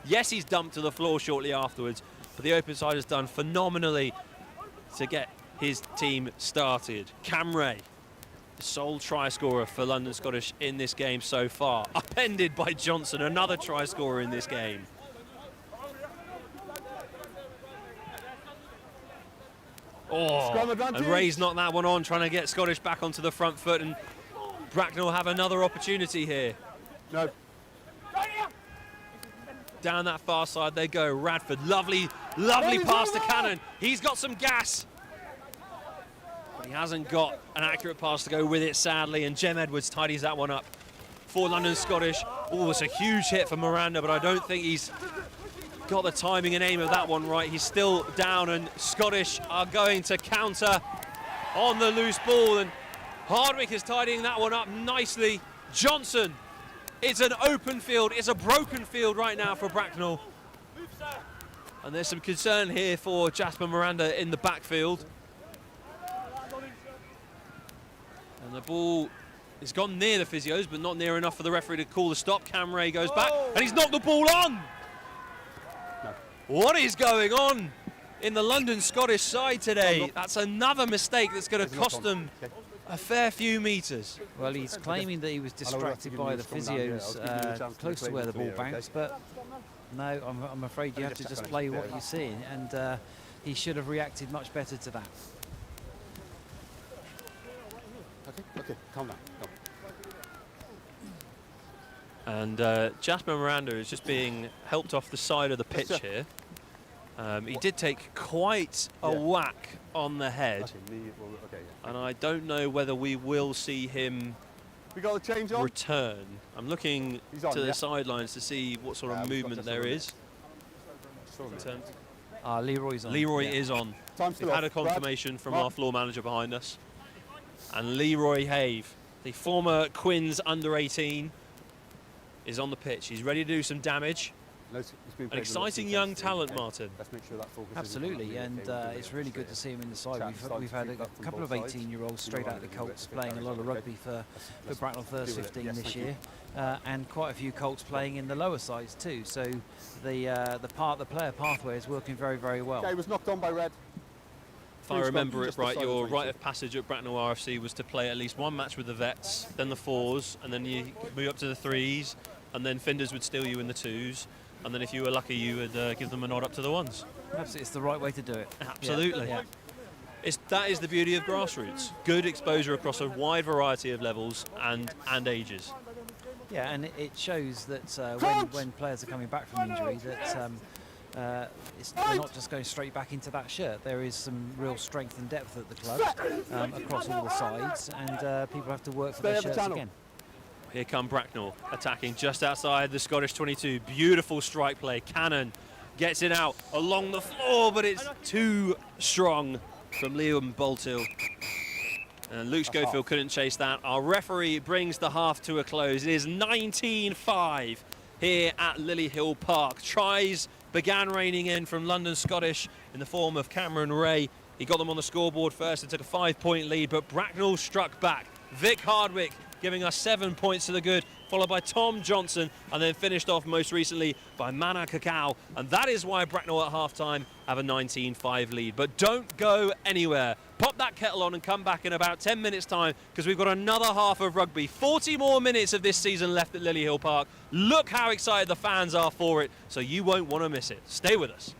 Speaker 1: Yes, he's dumped to the floor shortly afterwards, but the open side has done phenomenally to get his team started. Cam Ray, the sole try scorer for London Scottish in this game so far, upended by Johnson, another try scorer in this game. Oh, and Ray's knocked that one on, trying to get Scottish back onto the front foot, and Bracknell have another opportunity here.
Speaker 2: No.
Speaker 1: Down that far side they go. Radford, lovely pass to Cannon. He's got some gas, but he hasn't got an accurate pass to go with it, sadly, and Jem Edwards tidies that one up for London Scottish. Oh, it's a huge hit for Miranda, but I don't think he's got the timing and aim of that one right. He's still down, and Scottish are going to counter on the loose ball, and Hardwick is tidying that one up nicely. Johnson, it's an open field, it's a broken field right now for Bracknell. And there's some concern here for Jasper Miranda in the backfield. And the ball has gone near the physios, but not near enough for the referee to call the stop. Cam Ray goes back, and he's knocked the ball on.
Speaker 2: No.
Speaker 1: What is going on in the London Scottish side today? That's another mistake that's going to cost them a fair few metres.
Speaker 3: Well, he's claiming that he was distracted by the physios close to where the ball bounced, but no, I'm afraid you have to just play what you're seeing, and he should have reacted much better to that.
Speaker 2: Okay, calm down.
Speaker 1: And Jasper Miranda is just being helped off the side of the pitch here. He did take quite a whack on the head, and I don't know whether we will see him return. I'm looking to the sidelines to see what sort of movement there is.
Speaker 3: Leroy's on.
Speaker 1: Leroy
Speaker 3: yeah.
Speaker 1: is on.
Speaker 2: Time's still
Speaker 1: We've had
Speaker 2: off.
Speaker 1: a confirmation from
Speaker 2: Mark.
Speaker 1: our floor manager behind us. And Leroy Have, the former Quins under-18, is on the pitch. He's ready to do some damage. An exciting young talent, Martin.
Speaker 2: Let's make sure that focus
Speaker 3: Absolutely, and it's really good to see him in the side. We've had a couple of 18-year-olds straight out of the Colts playing a lot of rugby for Bracknell First 15 this year, and quite a few Colts playing in the lower sides too. So the player pathway is working very, very well.
Speaker 2: Okay, he was knocked on by red.
Speaker 1: If I remember it right, your rite of passage at Bracknell RFC was to play at least one match with the vets, then the 4s, and then you move up to the 3s, and then Finders would steal you in the 2s. And then if you were lucky, you would give them a nod up to the 1s.
Speaker 3: Absolutely, it's the right way to do it.
Speaker 1: Absolutely.
Speaker 3: Yeah.
Speaker 1: That is the beauty of grassroots. Good exposure across a wide variety of levels and ages.
Speaker 3: Yeah, and it shows that when players are coming back from injury, that they're not just going straight back into that shirt. There is some real strength and depth at the club across all the sides, and people have to work for their shirts again.
Speaker 1: Here come Bracknell, attacking just outside the Scottish 22. Beautiful strike play. Cannon gets it out along the floor, but it's too strong from Liam Boltill. And Luke Schofield couldn't chase that. Our referee brings the half to a close. It is 19-5 here at Lily Hill Park. Tries began raining in from London Scottish in the form of Cameron Ray. He got them on the scoreboard first and took a 5-point lead, but Bracknell struck back. Vic Hardwick giving us 7 points to the good, followed by Tom Johnson, and then finished off most recently by Mana Kakao. And that is why Bracknell at half-time have a 19-5 lead. But don't go anywhere. Pop that kettle on and come back in about 10 minutes' time, because we've got another half of rugby. 40 more minutes of this season left at Lily Hill Park. Look how excited the fans are for it, so you won't want to miss it. Stay with us.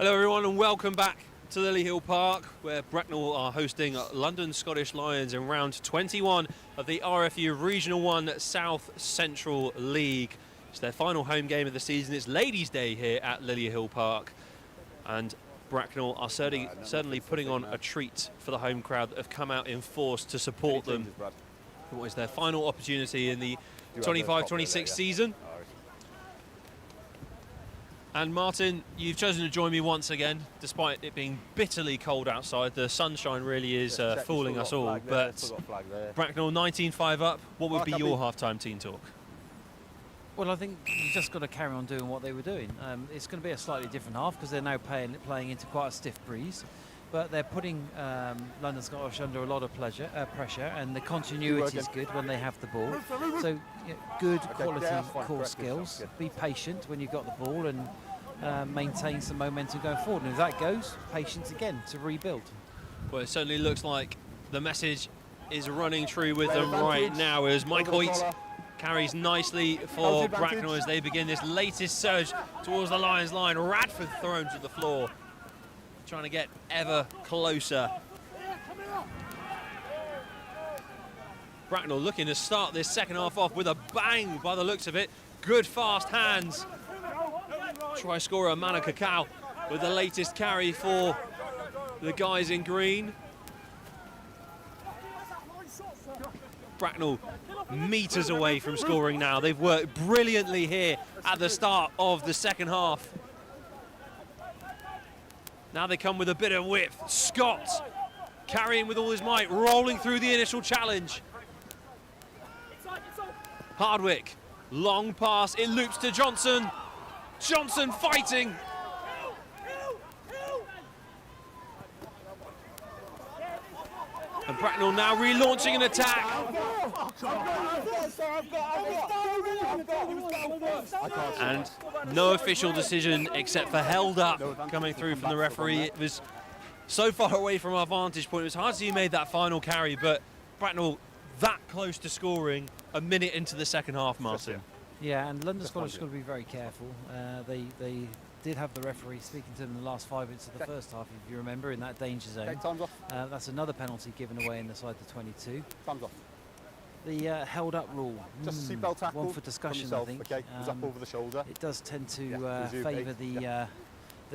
Speaker 1: Hello everyone and welcome back to Lily Hill Park, where Bracknell are hosting London Scottish Lions in round 21 of the RFU Regional 1 South Central League. It's their final home game of the season. It's Ladies' Day here at Lily Hill Park, and Bracknell are certainly putting on a treat for the home crowd that have come out in force to support them. What is their final opportunity in the 25-26 season. And Martin, you've chosen to join me once again, despite it being bitterly cold outside. The sunshine really is fooling us all. But Bracknell 19-5 up. What would be your half-time team talk?
Speaker 3: Well, I think you just got to carry on doing what they were doing. It's going to be a slightly different half because they're now playing into quite a stiff breeze. But they're putting London Scottish under a lot of pressure, and the continuity is good when they have the ball. So good quality core skills. Be patient when you've got the ball and maintain some momentum going forward. And if that goes, patience again to rebuild.
Speaker 1: Well, it certainly looks like the message is running true with them right now, as Mike Hoyt carries nicely for Bracknell as they begin this latest surge towards the Lions line. Radford thrown to the floor, trying to get ever closer. Bracknell looking to start this second half off with a bang by the looks of it. Good fast hands. Try scorer Mana Cacao with the latest carry for the guys in green. Bracknell meters away from scoring now. They've worked brilliantly here at the start of the second half. Now they come with a bit of width. Scott carrying with all his might, rolling through the initial challenge. Hardwick, long pass, it loops to Johnson. Johnson fighting. And Bracknell now relaunching an attack. And no official decision except for held up coming through from the referee. It was so far away from our vantage point. It was hard to see who made that final carry, but Bracknell that close to scoring a minute into the second half, Martin.
Speaker 3: Yeah, and London Scottish got to be very careful. They did have the referee speaking to them in the last 5 minutes of the first half, if you remember, in that danger zone.
Speaker 2: Time's off.
Speaker 3: That's another penalty given away inside the 22.
Speaker 2: Time's off.
Speaker 3: The held up rule,
Speaker 2: Just a seatbelt tackle.
Speaker 3: one for discussion, I think.
Speaker 2: Okay, it was up over the shoulder.
Speaker 3: It does tend to favour the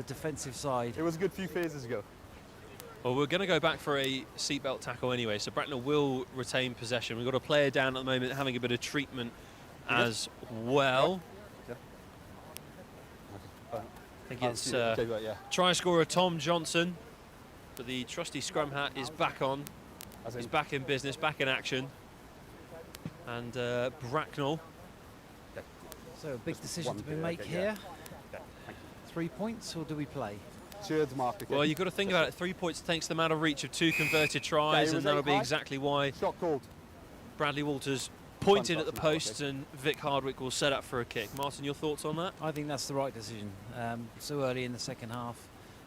Speaker 3: defensive side.
Speaker 2: It was a good few phases ago.
Speaker 1: Well, we're going to go back for a seatbelt tackle anyway, so Bracknell will retain possession. We've got a player down at the moment having a bit of treatment as well. I think it's try scorer Tom Johnson, but the trusty scrum hat is back on. He's back in business, back in action. And Bracknell.
Speaker 3: So a big decision to make here. 3 points, or do we play?
Speaker 1: Well, you've got to think about it. 3 points takes them out of reach of 2 converted tries, and that'll be exactly why Bradley Walters pointed at the posts and Vic Hardwick will set up for a kick. Martin, your thoughts on that?
Speaker 3: I think that's the right decision. So early in the second half,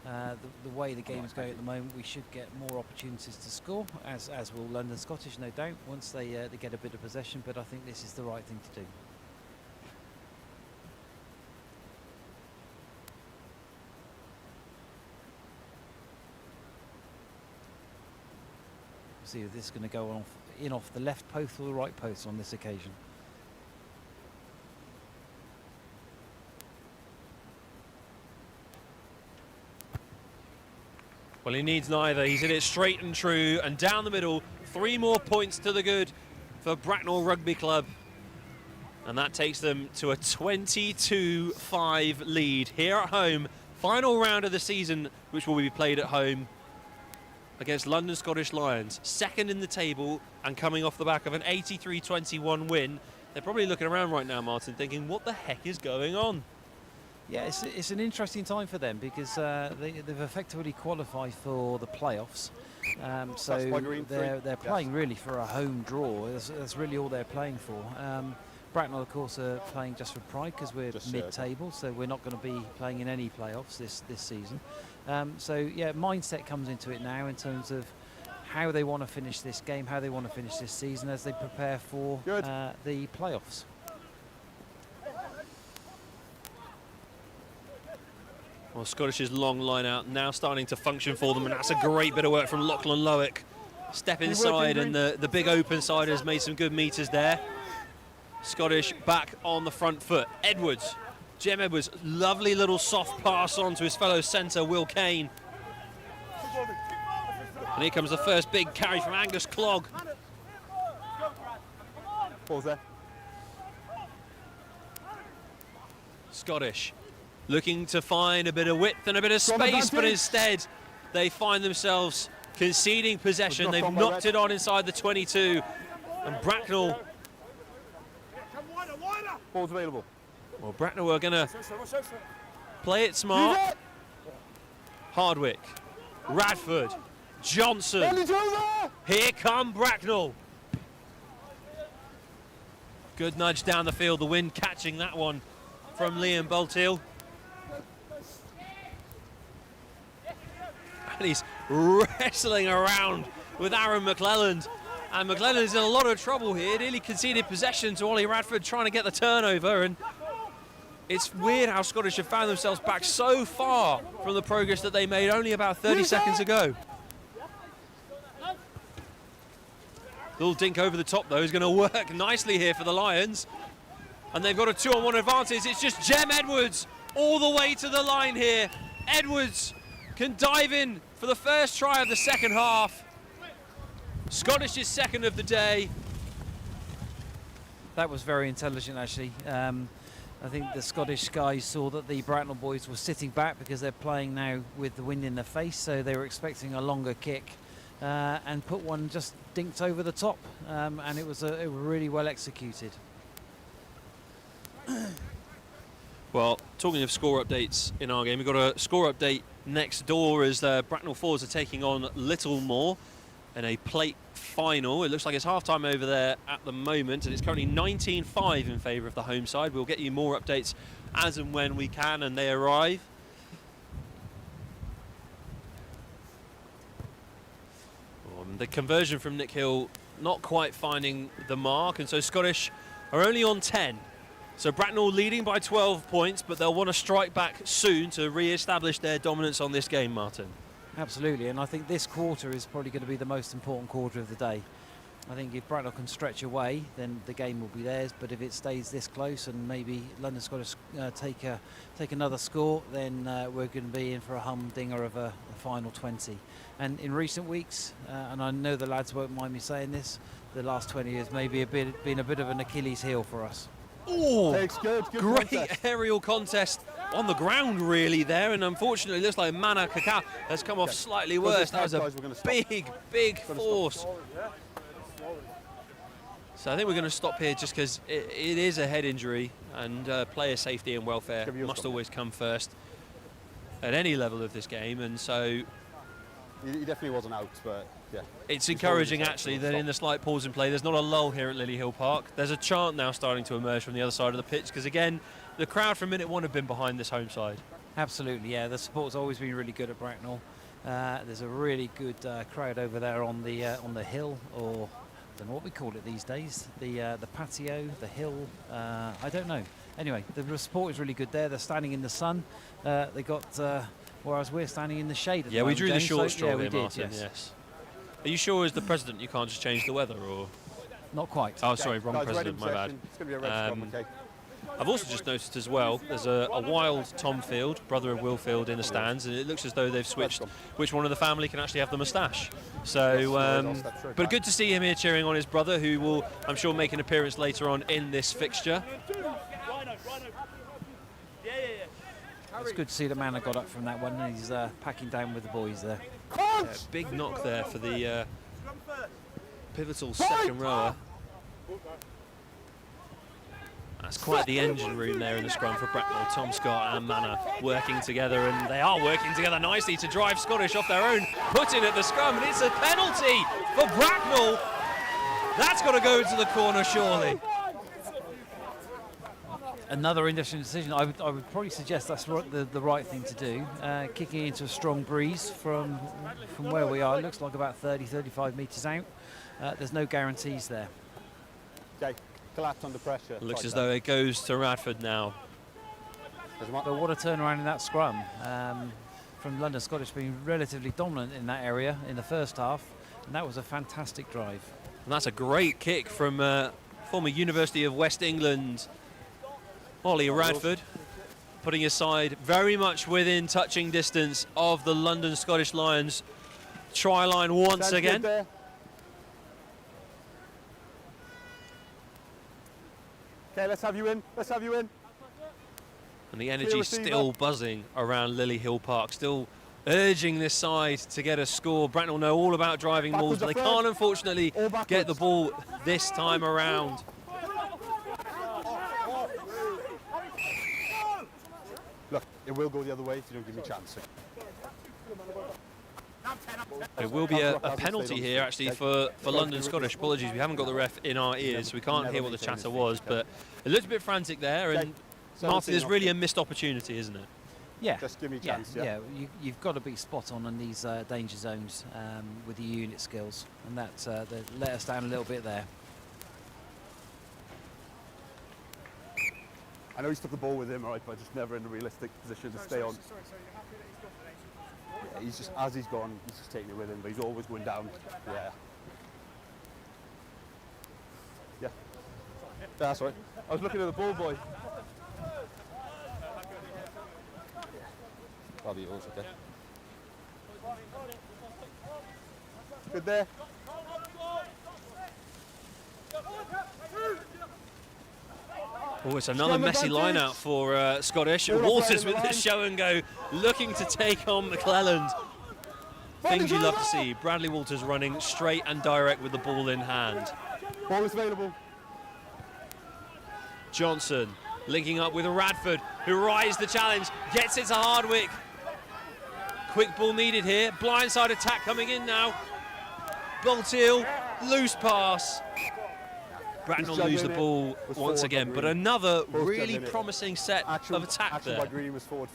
Speaker 3: the way the game is going at the moment, we should get more opportunities to score, as will London Scottish, no doubt, once they get a bit of possession, but I think this is the right thing to do. See if this is going to go off the left post or the right post on this occasion.
Speaker 1: Well, he needs neither. He's hit it straight and true and down the middle. 3 more points to the good for Bracknell Rugby Club. And that takes them to a 22-5 lead here at home. Final round of the season, which will be played at home against London Scottish Lions, second in the table and coming off the back of an 83-21 win. They're probably looking around right now, Martin, thinking, what the heck is going on?
Speaker 3: Yeah, it's an interesting time for them because they've effectively qualified for the playoffs. So they're playing really for a home draw. That's really all they're playing for. Bracknell, of course, are playing just for pride because we're mid-table, so we're not going to be playing in any playoffs this season. So yeah, mindset comes into it now in terms of how they want to finish this game, how they want to finish this season as they prepare for the playoffs.
Speaker 1: Well, Scottish's long line out now starting to function for them, and that's a great bit of work from Lachlan Lowick. Step inside, and the big open side has made some good meters there. Scottish back on the front foot. Edwards, Jem Edwards, lovely little soft pass on to his fellow centre, Will Kane. And here comes the first big carry from Angus Clogg.
Speaker 2: Pause there.
Speaker 1: Scottish looking to find a bit of width and a bit of space, but instead they find themselves conceding possession. They've knocked it on inside the 22, and Bracknell.
Speaker 2: Ball's available.
Speaker 1: Well, Bracknell are going to play it smart. Hardwick, Radford, Johnson. Here come Bracknell. Good nudge down the field, the wind catching that one from Liam Boltiel. And he's wrestling around with Aaron McClelland. And McClelland is in a lot of trouble here. Nearly conceded possession to Ollie Radford trying to get the turnover. And it's weird how Scottish have found themselves back so far from the progress that they made only about 30 seconds ago. Little dink over the top, though, is going to work nicely here for the Lions. And they've got a 2-on-1 advantage. It's just Jem Edwards all the way to the line here. Edwards can dive in for the first try of the second half. Scottish's second of the day.
Speaker 3: That was very intelligent, actually. I think the Scottish guys saw that the Bracknell boys were sitting back because they're playing now with the wind in their face, so they were expecting a longer kick, and put one just dinked over the top, and it was really well executed.
Speaker 1: Well, talking of score updates in our game, we've got a score update next door as the Bracknell Forwards are taking on Littlemore in a plate final. It looks like it's half-time over there at the moment, and it's currently 19-5 in favour of the home side. We'll get you more updates as and when we can and they arrive. The conversion from Nick Hill not quite finding the mark, and so Scottish are only on 10. So Bracknell leading by 12 points, but they'll want to strike back soon to re-establish their dominance on this game, Martin.
Speaker 3: Absolutely, and I think this quarter is probably going to be the most important quarter of the day. I think if Bracknell can stretch away, then the game will be theirs, but if it stays this close and maybe London Scottish take another score, then we're going to be in for a humdinger of a final 20. And in recent weeks, and I know the lads won't mind me saying this, the last 20 years maybe been a bit of an Achilles heel for us.
Speaker 1: Oh,
Speaker 2: good
Speaker 1: great
Speaker 2: contest.
Speaker 1: Aerial contest on the ground really there, and unfortunately it looks like Mana Kakao has come off slightly worse. That was a big force. So I think we're going to stop here just because it is a head injury, and player safety and welfare must always come first at any level of this game, and so
Speaker 2: he definitely wasn't out, but yeah.
Speaker 1: It's encouraging actually that in the slight pause in play, there's not a lull here at Lily Hill Park. There's a chant now starting to emerge from the other side of the pitch, because again, the crowd from minute one have been behind this home side.
Speaker 3: Absolutely, yeah. The support's always been really good at Bracknell. There's a really good crowd over there on the hill, or I don't know what we call it these days. The patio, the hill. I don't know. Anyway, the support is really good there. They're standing in the sun. They got. Whereas we're standing in the shade at the moment,
Speaker 1: we drew the short
Speaker 3: so,
Speaker 1: straw
Speaker 3: yeah,
Speaker 1: here, Martin. Yes. Are you sure as the president you can't just change the weather, or?
Speaker 3: Not quite.
Speaker 1: Oh, sorry, wrong president, my bad.
Speaker 2: It's going to be a red scrum, okay?
Speaker 1: I've also just noticed as well, there's a wild Tom Field, brother of Will Field, in the stands, and it looks as though they've switched which one of the family can actually have the moustache. So, but good to see him here cheering on his brother, who will, I'm sure, make an appearance later on in this fixture.
Speaker 3: It's good to see the man that got up from that one, and he's packing down with the boys there.
Speaker 1: Yeah, big knock there for the pivotal second rower. That's quite the engine room there in the scrum for Bracknell. Tom Scott and Mana working together, and they are working together nicely to drive Scottish off their own put-in at the scrum, and it's a penalty for Bracknell. That's got to go into the corner, surely.
Speaker 3: Another interesting decision. I would probably suggest that's the right thing to do. Kicking into a strong breeze from where we are. It looks like about 30-35 metres out. There's no guarantees there.
Speaker 2: Okay, collapse under pressure.
Speaker 1: Looks as though it goes to Radford now.
Speaker 3: But what a turnaround in that scrum from London Scottish, being relatively dominant in that area in the first half, and that was a fantastic drive.
Speaker 1: And that's a great kick from former University of West England Ollie Radford, putting his side very much within touching distance of the London Scottish Lions try line once again.
Speaker 2: Okay, let's have you in. Let's have you in.
Speaker 1: And the energy still buzzing around Lily Hill Park, still urging this side to get a score. Bracknell know all about driving mauls, but they can't unfortunately get the ball this time around.
Speaker 2: Look, it will go the other way if you don't give me a chance.
Speaker 1: There will be a penalty here actually for London Scottish. Apologies, we haven't got the ref in our ears, so we can't hear what the chatter was, but it looked a bit frantic there, and Martin, there's really a missed opportunity, isn't it?
Speaker 3: Yeah,
Speaker 2: just give me a chance. Yeah.
Speaker 3: You've got to be spot on these danger zones with your unit skills, and that let us down a little bit there.
Speaker 2: I know he's took the ball with him, right, but just never in a realistic position to stay on. Yeah, he's just, as he's gone, he's just taking it with him, but he's always going down. Yeah. Yeah. That's right. I was looking at the ball boy. That'll be yours, okay. Good there.
Speaker 1: Oh, it's another messy line out for Scottish. Walters with the show and go, looking to take on McClelland. Things you love to see. Bradley Walters running straight and direct with the ball in hand.
Speaker 2: Ball is available.
Speaker 1: Johnson linking up with Radford, who rises the challenge, gets it to Hardwick. Quick ball needed here. Blindside attack coming in now. Boltiel, loose pass. Bracknell lose the ball once again, but another really promising set of attack there.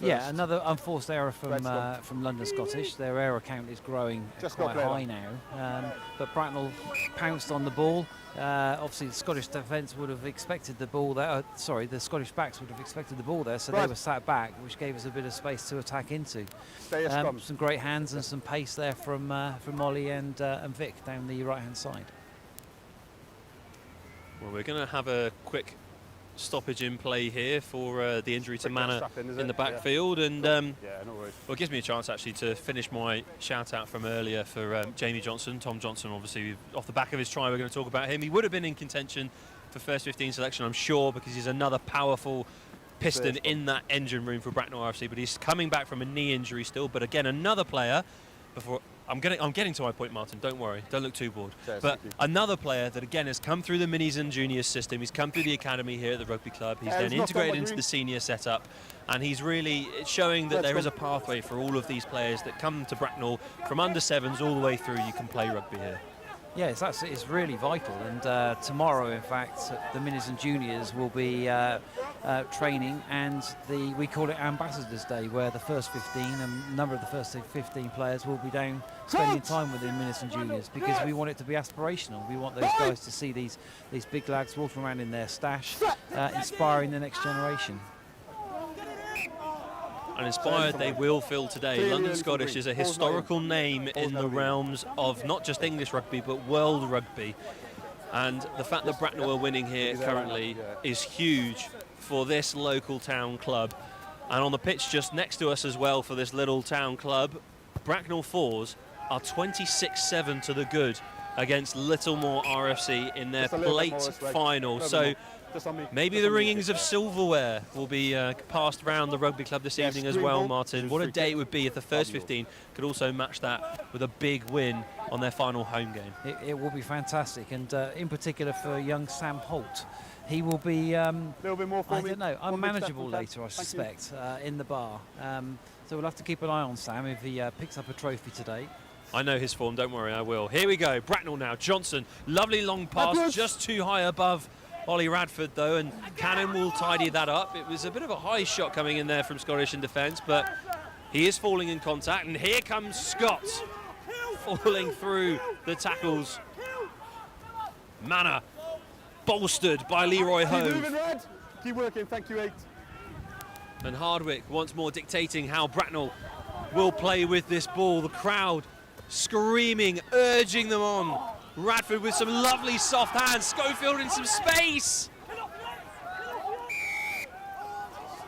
Speaker 3: Yeah, another unforced error from London Scottish. Their error count is growing quite high now, but Bracknell pounced on the ball. Obviously, the Scottish defence would have expected the ball there. The Scottish backs would have expected the ball there, so they were sat back, which gave us a bit of space to attack into. Some great hands and some pace there from Ollie and Vic down the right-hand side.
Speaker 1: Well, we're going to have a quick stoppage in play here for the injury to Manor in the backfield, and well, it gives me a chance actually to finish my shout out from earlier for Jamie Johnson. Tom Johnson, obviously, off the back of his try, we're going to talk about him. He would have been in contention for first 15 selection, I'm sure, because he's another powerful piston in that engine room for Bracknell RFC, but he's coming back from a knee injury still. But again, another player, before I'm getting to my point, Martin, don't worry, don't look too bored.
Speaker 2: Cheers,
Speaker 1: but another player that again has come through the minis and juniors system, he's come through the academy here at the rugby club, he's then integrated into the senior setup, and he's really showing that there is a pathway for all of these players that come to Bracknell from under sevens all the way through. You can play rugby here.
Speaker 3: Yeah, it's really vital, and tomorrow, in fact, the minis and juniors will be training, and we call it Ambassadors Day, where the first 15, a number of the first 15 players will be down spending time with the minis and juniors, because we want it to be aspirational. We want those guys to see these big lads walking around in their stash, inspiring the next generation.
Speaker 1: And inspired they will feel today. London Scottish is a historical name in the realms of not just English rugby, but world rugby. And the fact that Bracknell are winning here currently is huge for this local town club. And on the pitch just next to us as well for this little town club, Bracknell Fours are 26-7 to the good against Littlemore RFC in their plate final. So maybe the ringings of silverware will be passed around the rugby club this evening as well, Martin. What a day it would be if the first 15 could also match that with a big win on their final home game.
Speaker 3: It will be fantastic, and in particular for young Sam Holt. He will be, unmanageable later, I suspect, in the bar. So we'll have to keep an eye on Sam if he picks up a trophy today.
Speaker 1: I know his form, don't worry, I will. Here we go, Bracknell now, Johnson, lovely long pass, just too high above Ollie Radford though, and Cannon will tidy that up. It was a bit of a high shot coming in there from Scottish in defence, but he is falling in contact, and here comes Scott falling through the tackles. Manor bolstered by Leroy Hove.
Speaker 2: Keep working, thank you, 8.
Speaker 1: And Hardwick once more dictating how Bracknell will play with this ball. The crowd screaming, urging them on. Radford with some lovely soft hands. Schofield in some space.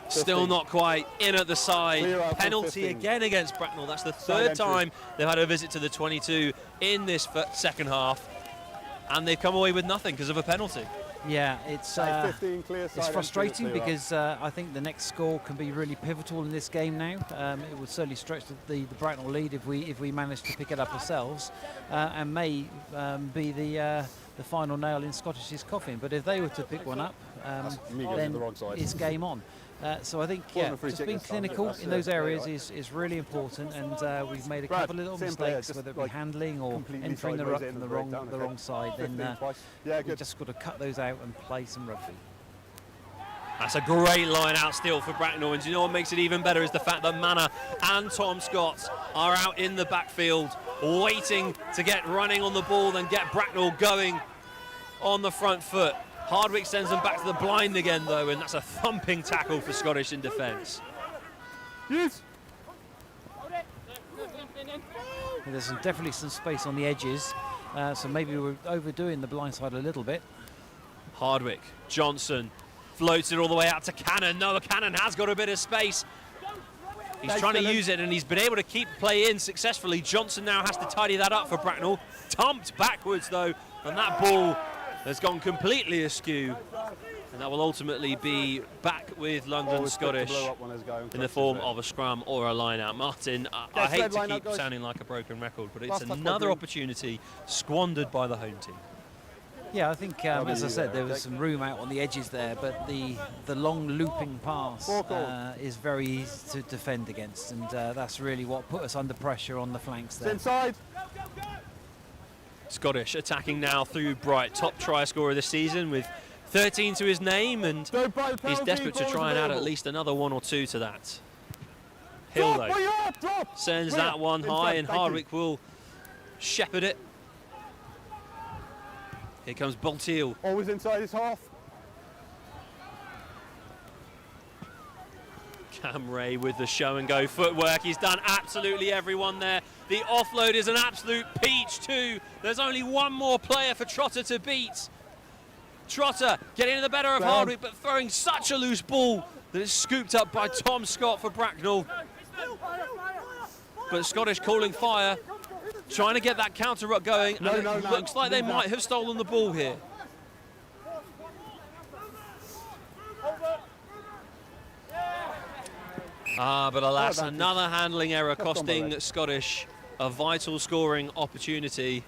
Speaker 1: Still not quite in at the side. Penalty again against Bracknell. That's the third time they've had a visit to the 22 in this second half. And they've come away with nothing because of a penalty.
Speaker 3: Yeah, it's frustrating because I think the next score can be really pivotal in this game now. It would certainly stretch the Bracknell lead if we manage to pick it up ourselves, and may be the final nail in Scottish's coffin. But if they were to pick one up, then it's game on. So I think, just being clinical in those areas is really important, and we've made a couple of little mistakes, whether it be handling or entering the ruck from the wrong side. Then we've just got to cut those out and play some rugby.
Speaker 1: That's a great line-out steal for Bracknell, and do you know what makes it even better is the fact that Manor and Tom Scott are out in the backfield, waiting to get running on the ball, then get Bracknell going on the front foot. Hardwick sends them back to the blind again, though, and that's a thumping tackle for Scottish in defence.
Speaker 3: There's definitely some space on the edges, so maybe we're overdoing the blind side a little bit.
Speaker 1: Hardwick, Johnson, floats it all the way out to Cannon. Noah Cannon has got a bit of space. He's trying to use it, and he's been able to keep play in successfully. Johnson now has to tidy that up for Bracknell. Tumped backwards, though, and that ball has gone completely askew, and that will ultimately be back with London Scottish in the form of a scrum or a line-out. Martin, I hate to keep sounding like a broken record, but it's another opportunity squandered by the home team.
Speaker 3: Yeah, I think, as I said, there was some room out on the edges there, but the long looping pass is very easy to defend against, and that's really what put us under pressure on the flanks there.
Speaker 2: Inside.
Speaker 1: Scottish attacking now through Bright, top try scorer this season with 13 to his name, and he's desperate to try and add at least another one or two to that. Hill, though, sends that one high, and Hardwick will shepherd it. Here comes Boltiel.
Speaker 2: Always inside his half.
Speaker 1: Cam Ray with the show and go footwork. He's done absolutely everyone there. The offload is an absolute peach too. There's only one more player for Trotter to beat. Trotter getting in the better of Hardwick, but throwing such a loose ball that it's scooped up by Tom Scott for Bracknell. But Scottish calling fire, trying to get that counter ruck going, and it looks like they might have stolen the ball here. But alas, another handling error costing Scottish a vital scoring opportunity.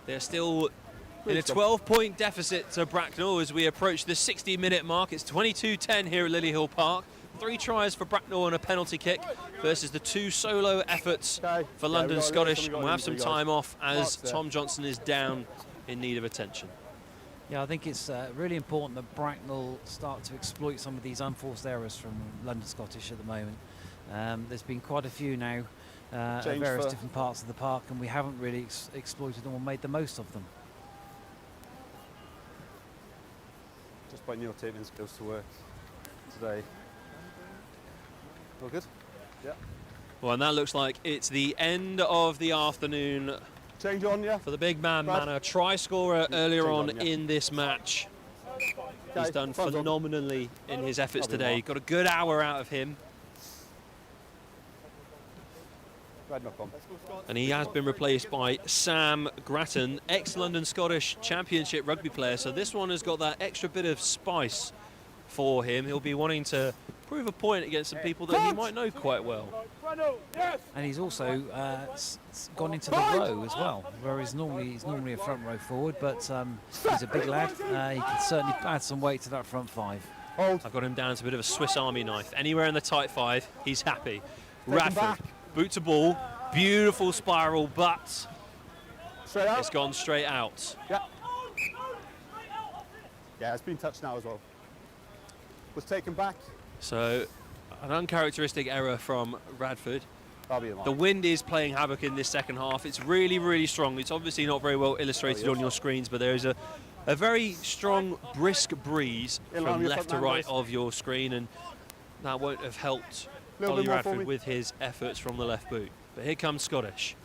Speaker 1: They're still in a 12-point deficit to Bracknell as we approach the 60-minute mark. It's 22-10 here at Lily Hill Park. 3 tries for Bracknell and a penalty kick versus the 2 solo efforts for London Scottish. And we'll have some time off as Tom Johnson is down in need of attention.
Speaker 3: Yeah, I think it's really important that Bracknell start to exploit some of these unforced errors from London Scottish at the moment. There's been quite a few now at various different parts of the park, and we haven't really exploited them or made the most of them.
Speaker 2: Just by Neil Taven's goes to work today. All good? Yeah.
Speaker 1: Well, and that looks like it's the end of the afternoon.
Speaker 2: Change on, yeah.
Speaker 1: For the big man, Manor, try scorer earlier on in this match. He's done phenomenally in his efforts today. Got a good hour out of him. And he has been replaced by Sam Grattan, ex-London Scottish Championship rugby player. So this one has got that extra bit of spice for him. He'll be wanting to prove a point against some people that he might know quite well.
Speaker 3: And he's also gone into the row as well, where he's normally a front row forward, but he's a big lad. He can certainly add some weight to that front 5.
Speaker 1: I've got him down to a bit of a Swiss Army knife. Anywhere in the tight 5, he's happy. Radford, boot to ball, beautiful spiral, but it's gone straight out.
Speaker 2: Yeah, it's been touched now as well. Was taken back.
Speaker 1: So, an uncharacteristic error from Radford.
Speaker 2: The
Speaker 1: wind is playing havoc in this second half. It's really, really strong. It's obviously not very well illustrated on your screens, but there is a very strong, brisk breeze from left to right of your screen. And that won't have helped
Speaker 2: Little
Speaker 1: Ollie
Speaker 2: bit more for
Speaker 1: Radford
Speaker 2: me.
Speaker 1: with his efforts from the left boot. But here comes Scottish.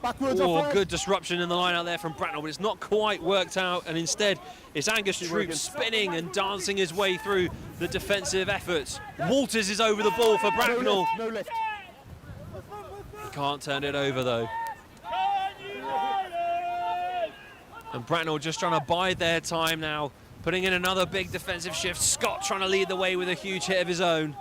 Speaker 4: Backwards
Speaker 1: Oh,
Speaker 4: off
Speaker 1: good disruption in the line out there from Bracknell, but it's not quite worked out, and instead it's Angus Troop spinning and dancing his way through the defensive efforts. Walters is over the ball for Bracknell.
Speaker 2: No lift.
Speaker 1: He can't turn it over though. And Bracknell just trying to bide their time now, putting in another big defensive shift. Scott trying to lead the way with a huge hit of his own.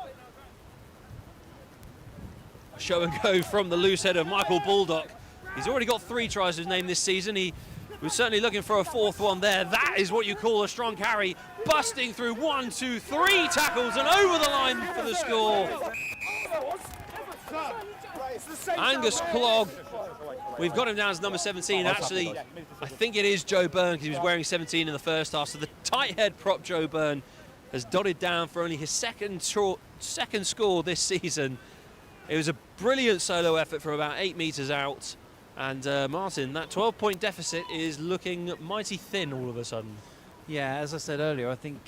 Speaker 1: Show and go from the loose head of Michael Baldock. He's already got 3 tries to his name this season. He was certainly looking for a 4th one there. That is what you call a strong carry. Busting through 1, 2, 3 tackles and over the line for the score. Angus Clogg, we've got him down as number 17. Actually, I think it is Joe Byrne because he was wearing 17 in the first half. So the tight head prop Joe Byrne has dotted down for only his second score this season. It was a brilliant solo effort from about 8 metres out. And Martin, that 12-point deficit is looking mighty thin all of a sudden.
Speaker 3: Yeah, as I said earlier, I think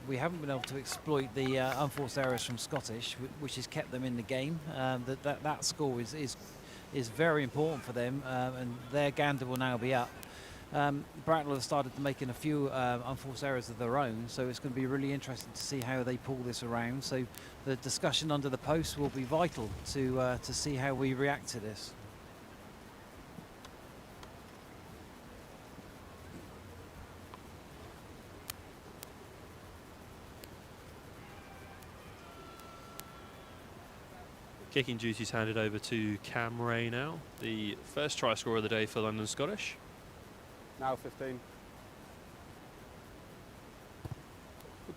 Speaker 3: we haven't been able to exploit the unforced errors from Scottish, which has kept them in the game. That score is very important for them, and their gander will now be up. Bracknell have started making a few unforced errors of their own, so it's going to be really interesting to see how they pull this around. So the discussion under the post will be vital to see how we react to this.
Speaker 1: Kicking duties handed over to Cam Ray now, the first try scorer of the day for London Scottish.
Speaker 2: Now 15.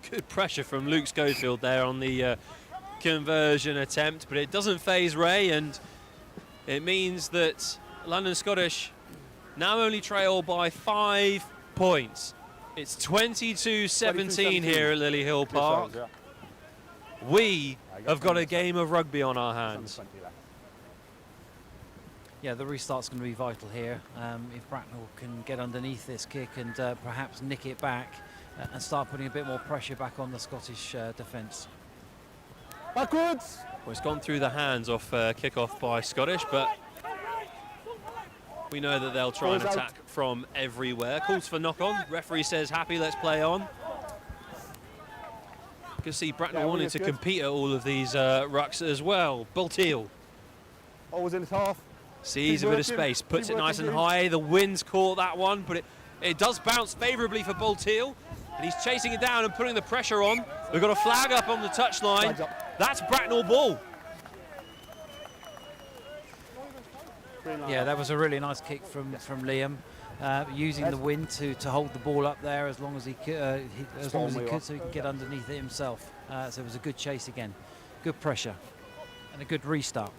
Speaker 1: Good pressure from Luke Schofield there on the conversion attempt, but it doesn't faze Ray, and it means that London Scottish now only trail by 5 points. It's 22-17 here at Lily Hill Park. We have got a game of rugby on our hands.
Speaker 3: Yeah, the restart's going to be vital here. If Bracknell can get underneath this kick and perhaps nick it back and start putting a bit more pressure back on the Scottish defence.
Speaker 2: Backwards!
Speaker 1: Well, it's gone through the hands off kick-off by Scottish, but we know that they'll try and attack from everywhere. Calls for knock-on. Referee says happy, let's play on. You can see Bracknell wanting to compete at all of these rucks as well. Bulteel
Speaker 2: Always in his half.
Speaker 1: sees a bit of space, puts it nice and high. The wind's caught that one, but it does bounce favourably for Bulteel. And he's chasing it down and putting the pressure on. We've got a flag up on the touchline. That's Bracknell ball.
Speaker 3: Yeah, that was a really nice kick from Liam, using the wind to hold the ball up there as long as he could, so he can get underneath it himself. So it was a good chase again, good pressure, and a good restart.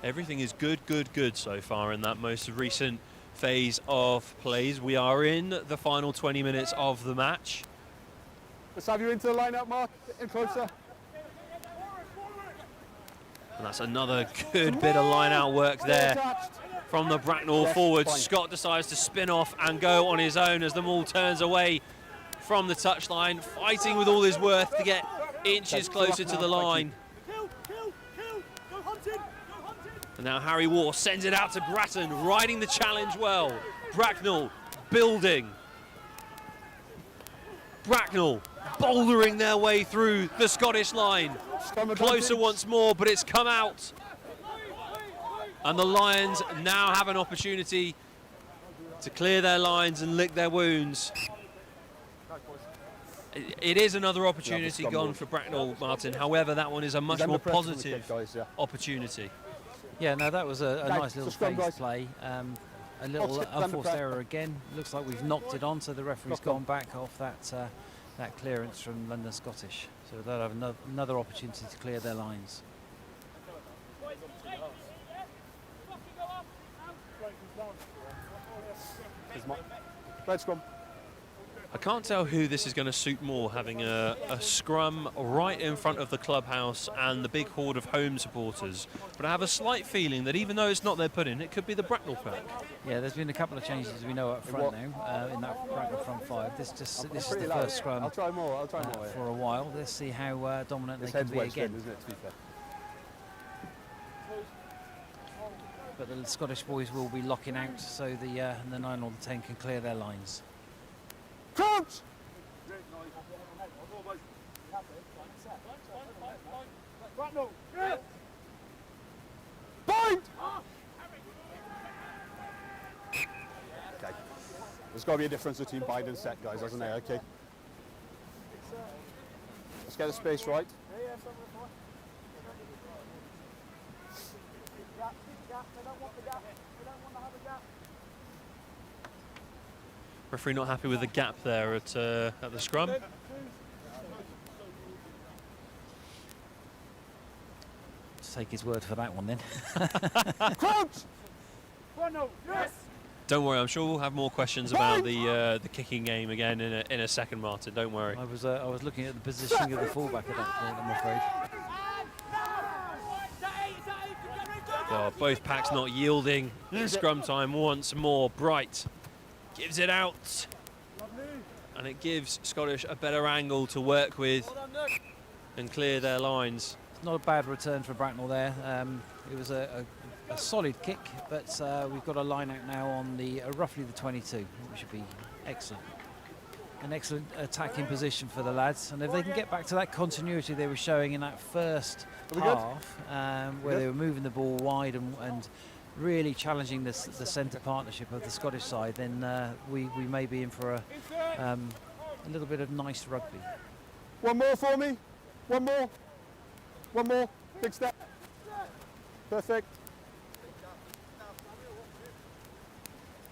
Speaker 1: Everything is good, good, good so far in that most recent phase of plays. We are in the final 20 minutes of the match.
Speaker 2: Let's have you into the line-out, Mark. In closer.
Speaker 1: And that's another good bit of line-out work there from the Bracknell forwards. Scott decides to spin off and go on his own as the ball turns away from the touchline, fighting with all his worth to get inches closer to the line. And now Harry Waugh sends it out to Bratton, riding the challenge well. Bracknell building. Bracknell bouldering their way through the Scottish line. Closer once more, but it's come out. And the Lions now have an opportunity to clear their lines and lick their wounds. It is another opportunity gone for Bracknell, Martin. However, that one is a much more positive opportunity.
Speaker 3: Yeah, no, that was a nice little phase play. A little unforced error again. Looks like we've knocked it on, so the referee's gone back off that clearance from London Scottish. So they'll have another opportunity to clear their lines.
Speaker 2: Red scrum.
Speaker 1: I can't tell who this is going to suit more, having a scrum right in front of the clubhouse and the big horde of home supporters. But I have a slight feeling that even though it's not their put-in, it could be the Bracknell pack.
Speaker 3: Yeah, there's been a couple of changes, as we know, up front now, in that Bracknell front five. This is the first scrum
Speaker 2: I'll try more.
Speaker 3: for a while. Let's see how dominant they can be again.
Speaker 2: Isn't it, to be fair?
Speaker 3: But the Scottish boys will be locking out, so the 9 or the 10 can clear their lines.
Speaker 2: Crouch! Bind! Okay. There's got to be a difference between bind and set, guys, hasn't there? Okay. Let's get the space right.
Speaker 1: Referee not happy with the gap there at the scrum.
Speaker 3: Let's take his word for that one then.
Speaker 1: Don't worry, I'm sure we'll have more questions about the kicking game again in a second, Martin. Don't worry.
Speaker 3: I was looking at the positioning of the fullback at that point, I'm afraid.
Speaker 1: Oh, both packs not yielding. Scrum time once more. Bright gives it out, and it gives Scottish a better angle to work with and clear their lines.
Speaker 3: It's not a bad return for Bracknell there. It was a solid kick, but we've got a line out now on the roughly the 22, which should be excellent. An excellent attacking position for the lads, and if they can get back to that continuity they were showing in that first half, where they were moving the ball wide and really challenging the centre partnership of the Scottish side, then we may be in for a little bit of nice rugby.
Speaker 2: One more for me. One more. One more. Big step. Perfect.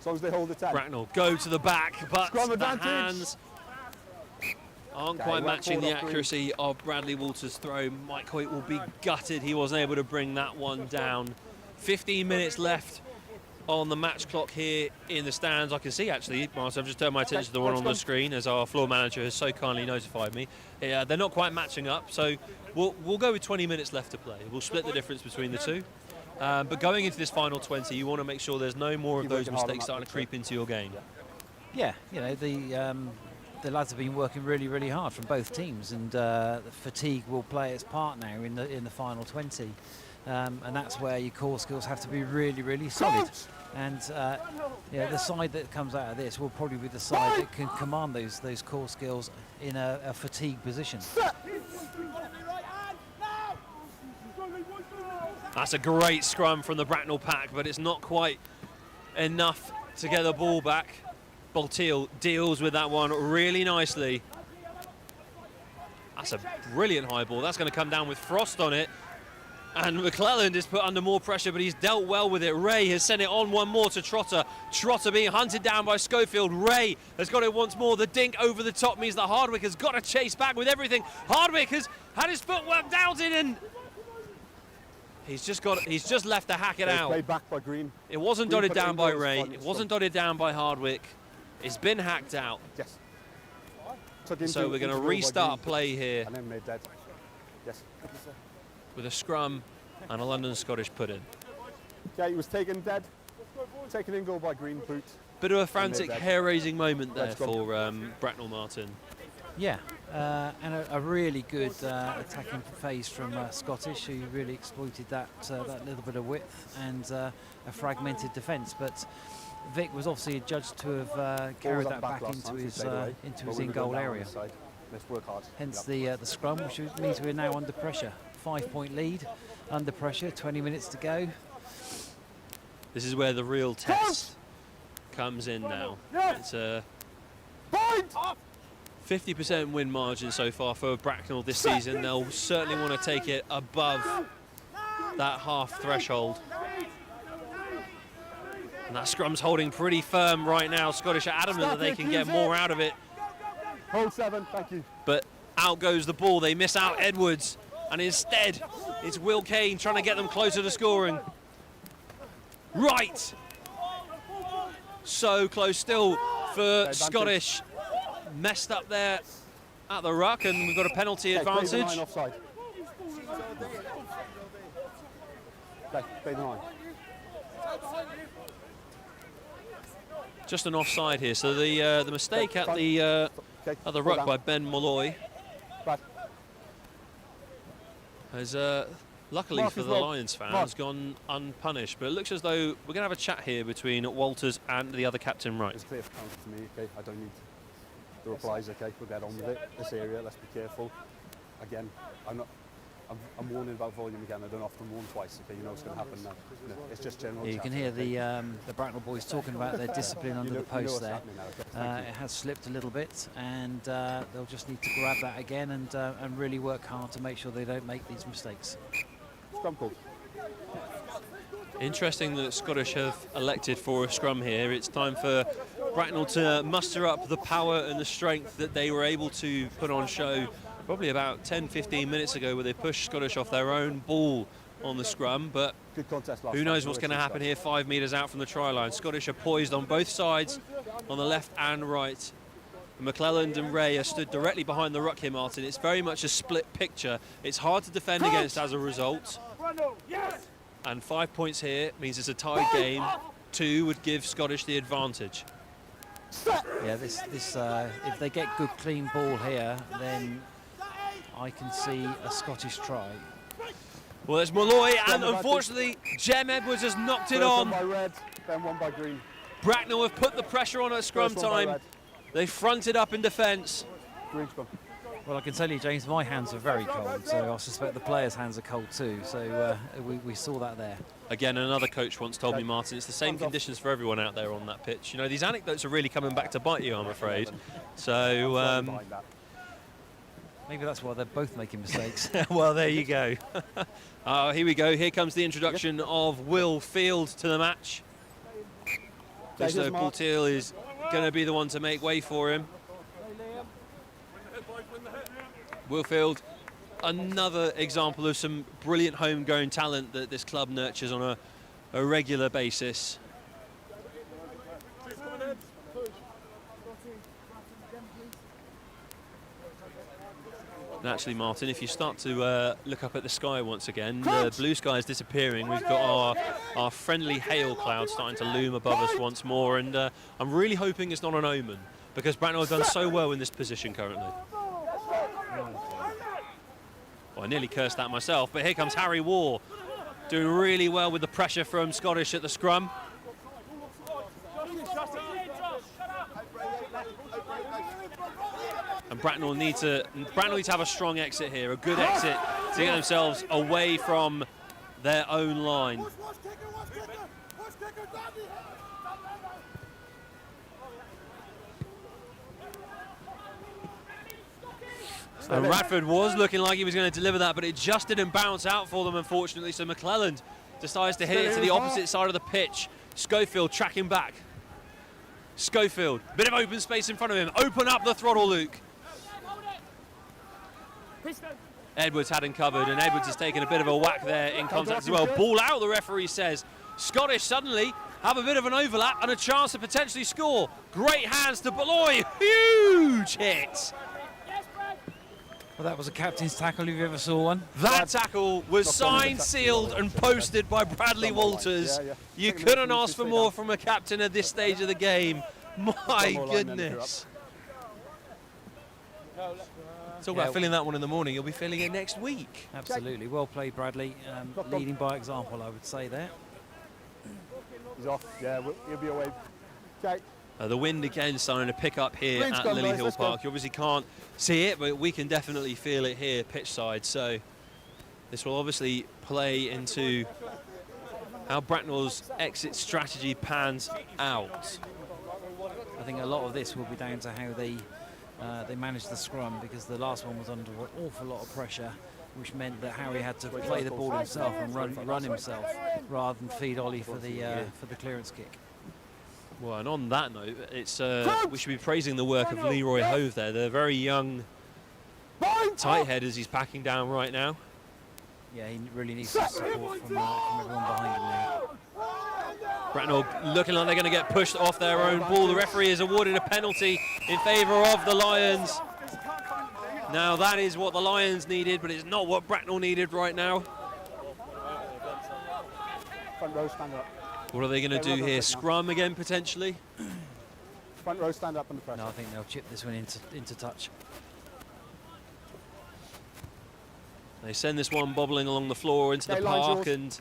Speaker 2: As long as they hold the tag.
Speaker 1: Bracknell go to the back, but
Speaker 2: Scrum
Speaker 1: the
Speaker 2: advantage.
Speaker 1: hands aren't quite matching the accuracy of Bradley Walters' throw. Mike Hoyt will be gutted. He wasn't able to bring that one down. 15 minutes left on the match clock here in the stands. I can see, actually, Martin, I've just turned my attention to the one on the screen, as our floor manager has so kindly notified me. They're not quite matching up, so we'll go with 20 minutes left to play. We'll split the difference between the two. But going into this final 20, you want to make sure there's no more of those mistakes starting to creep into your game.
Speaker 3: Yeah, you know, the lads have been working really, really hard from both teams, and the fatigue will play its part now in the final 20. And that's where your core skills have to be really, really solid. And yeah, the side that comes out of this will probably be the side that can command those core skills in a fatigue position.
Speaker 1: That's a great scrum from the Bracknell pack, but it's not quite enough to get the ball back. Bolteal deals with that one really nicely. That's a brilliant high ball. That's going to come down with Frost on it. And McClelland is put under more pressure, but he's dealt well with it. Ray has sent it on one more to Trotter. Trotter being hunted down by Schofield. Ray has got it once more. The dink over the top means that Hardwick has got to chase back with everything. Hardwick has had his footwork down in, and he's just left to hack it out.
Speaker 2: Played back by Green.
Speaker 1: It wasn't dotted down by Ray. It wasn't dotted down by Hardwick. It's been hacked out.
Speaker 2: Yes.
Speaker 1: So we're going to restart play here.
Speaker 2: And then made dead. Yes.
Speaker 1: With a scrum and a London Scottish put-in.
Speaker 2: Yeah, he was taken dead. Taken in goal by Green boot.
Speaker 1: Bit of a frantic, hair-raising moment there for Bracknell, Martin.
Speaker 3: Yeah, and a really good attacking phase from Scottish, who really exploited that little bit of width and a fragmented defence. But Vic was obviously adjudged to have carried that back into his in-goal area.
Speaker 2: Let's work hard.
Speaker 3: Hence the scrum, which means we're now under pressure. 5-point lead, under pressure, 20 minutes to go.
Speaker 1: This is where the real test comes in now. It's a 50% win margin so far for Bracknell this season. They'll certainly want to take it above that half threshold. And that scrum's holding pretty firm right now. Scottish are adamant that they can get more out of it.
Speaker 2: Hold 7, thank you.
Speaker 1: But out goes the ball. They miss out Edwards. And instead, it's Will Kane trying to get them closer to scoring. Right. So close still for Scottish. messed up there at the ruck, and we've got a penalty advantage.
Speaker 2: Play the line offside. Okay, play the line.
Speaker 1: Just an offside here. So the mistake at the ruck by Ben Molloy has luckily for the Lions fans gone unpunished. But it looks as though we're going to have a chat here between Walters and the other captain, right?
Speaker 2: It's clear for counter to me, okay? I don't need the replies, okay? We'll get on with it. This area, let's be careful. Again, I'm warning about volume again. I don't often warn twice, okay? You know what's going to happen now. No, it's just general
Speaker 3: You can hear the Bracknell boys talking about their discipline under the post there. It has slipped a little bit, and they'll just need to grab that again and really work hard to make sure they don't make these mistakes.
Speaker 2: Scrum call.
Speaker 1: Interesting that Scottish have elected for a scrum here. It's time for Bracknell to muster up the power and the strength that they were able to put on show probably about 10-15 minutes ago, where they pushed Scottish off their own ball on the scrum. But who knows what's going to happen here 5 metres out from the try line. Scottish are poised on both sides, on the left and right. McClelland and Ray are stood directly behind the ruck here, Martin. It's very much a split picture. It's hard to defend against as a result. And 5 points here means it's a tied game. 2 would give Scottish the advantage.
Speaker 3: Yeah, this if they get good clean ball here, then I can see a Scottish try.
Speaker 1: Well, there's Molloy, and unfortunately, Jem Edwards has knocked it on.
Speaker 2: One by red, then one by green.
Speaker 1: Bracknell have put the pressure on at scrum time. They fronted up in defence.
Speaker 2: Green scrum.
Speaker 3: Well, I can tell you, James, my hands are very cold, so I suspect the players' hands are cold too. So we saw that there.
Speaker 1: Again, another coach once told me, Martin, it's the same conditions for everyone out there on that pitch. You know, these anecdotes are really coming back to bite you, I'm afraid. So
Speaker 3: maybe that's why they're both making mistakes.
Speaker 1: well, there you go. Here we go. Here comes the introduction of Will Field to the match. So Paul Teal is going to be the one to make way for him. Will Field, another example of some brilliant homegrown talent that this club nurtures on a regular basis. And actually, Martin, if you start to look up at the sky once again, the blue sky is disappearing. We've got our friendly hail cloud starting to loom above us once more, and I'm really hoping it's not an omen, because Bracknell have done so well in this position currently. Well, I nearly cursed that myself, but here comes Harry Waugh, doing really well with the pressure from Scottish at the scrum. And Bracknell need to have a strong exit here, a good exit to get themselves away from their own line. And Radford was looking like he was going to deliver that, but it just didn't bounce out for them, unfortunately. So McClelland decides to hit it to the opposite side of the pitch. Schofield tracking back. Schofield, bit of open space in front of him. Open up the throttle, Luke. Edwards had him covered, and Edwards has taken a bit of a whack there in contact as well. Ball out, the referee says. Scottish suddenly have a bit of an overlap and a chance to potentially score. Great hands to Molloy. Huge hit.
Speaker 3: Well, that was a captain's tackle if you ever saw one.
Speaker 1: That tackle was signed, sealed and posted by Bradley Walters. You couldn't ask for more from a captain at this stage of the game. My goodness. Talk about feeling that one in the morning, you'll be feeling it next week.
Speaker 3: Absolutely. Well played, Bradley. Leading by example, I would say there.
Speaker 2: He's off. Yeah, he'll be away. Okay.
Speaker 1: The wind again starting to pick up here at Lily Hill Park. You obviously can't see it, but we can definitely feel it here pitch side. So this will obviously play into how Bracknell's exit strategy pans out.
Speaker 3: I think a lot of this will be down to how they managed the scrum, because the last one was under an awful lot of pressure, which meant that Harry had to play the ball himself and run himself rather than feed Ollie for the clearance kick.
Speaker 1: Well, and on that note, it's we should be praising the work of Leroy Hove there. The very young tight head as he's packing down right now.
Speaker 3: Yeah, he really needs some support from everyone behind him now.
Speaker 1: Bracknell looking like they're going to get pushed off their own ball. The referee has awarded a penalty in favour of the Lions. Now that is what the Lions needed, but it's not what Bracknell needed right now.
Speaker 2: Front row, stand up.
Speaker 1: What are they going to do here? Scrum again, potentially?
Speaker 2: Front row, stand up under pressure.
Speaker 3: No, I think they'll chip this one into touch.
Speaker 1: They send this one bobbling along the floor into the park, and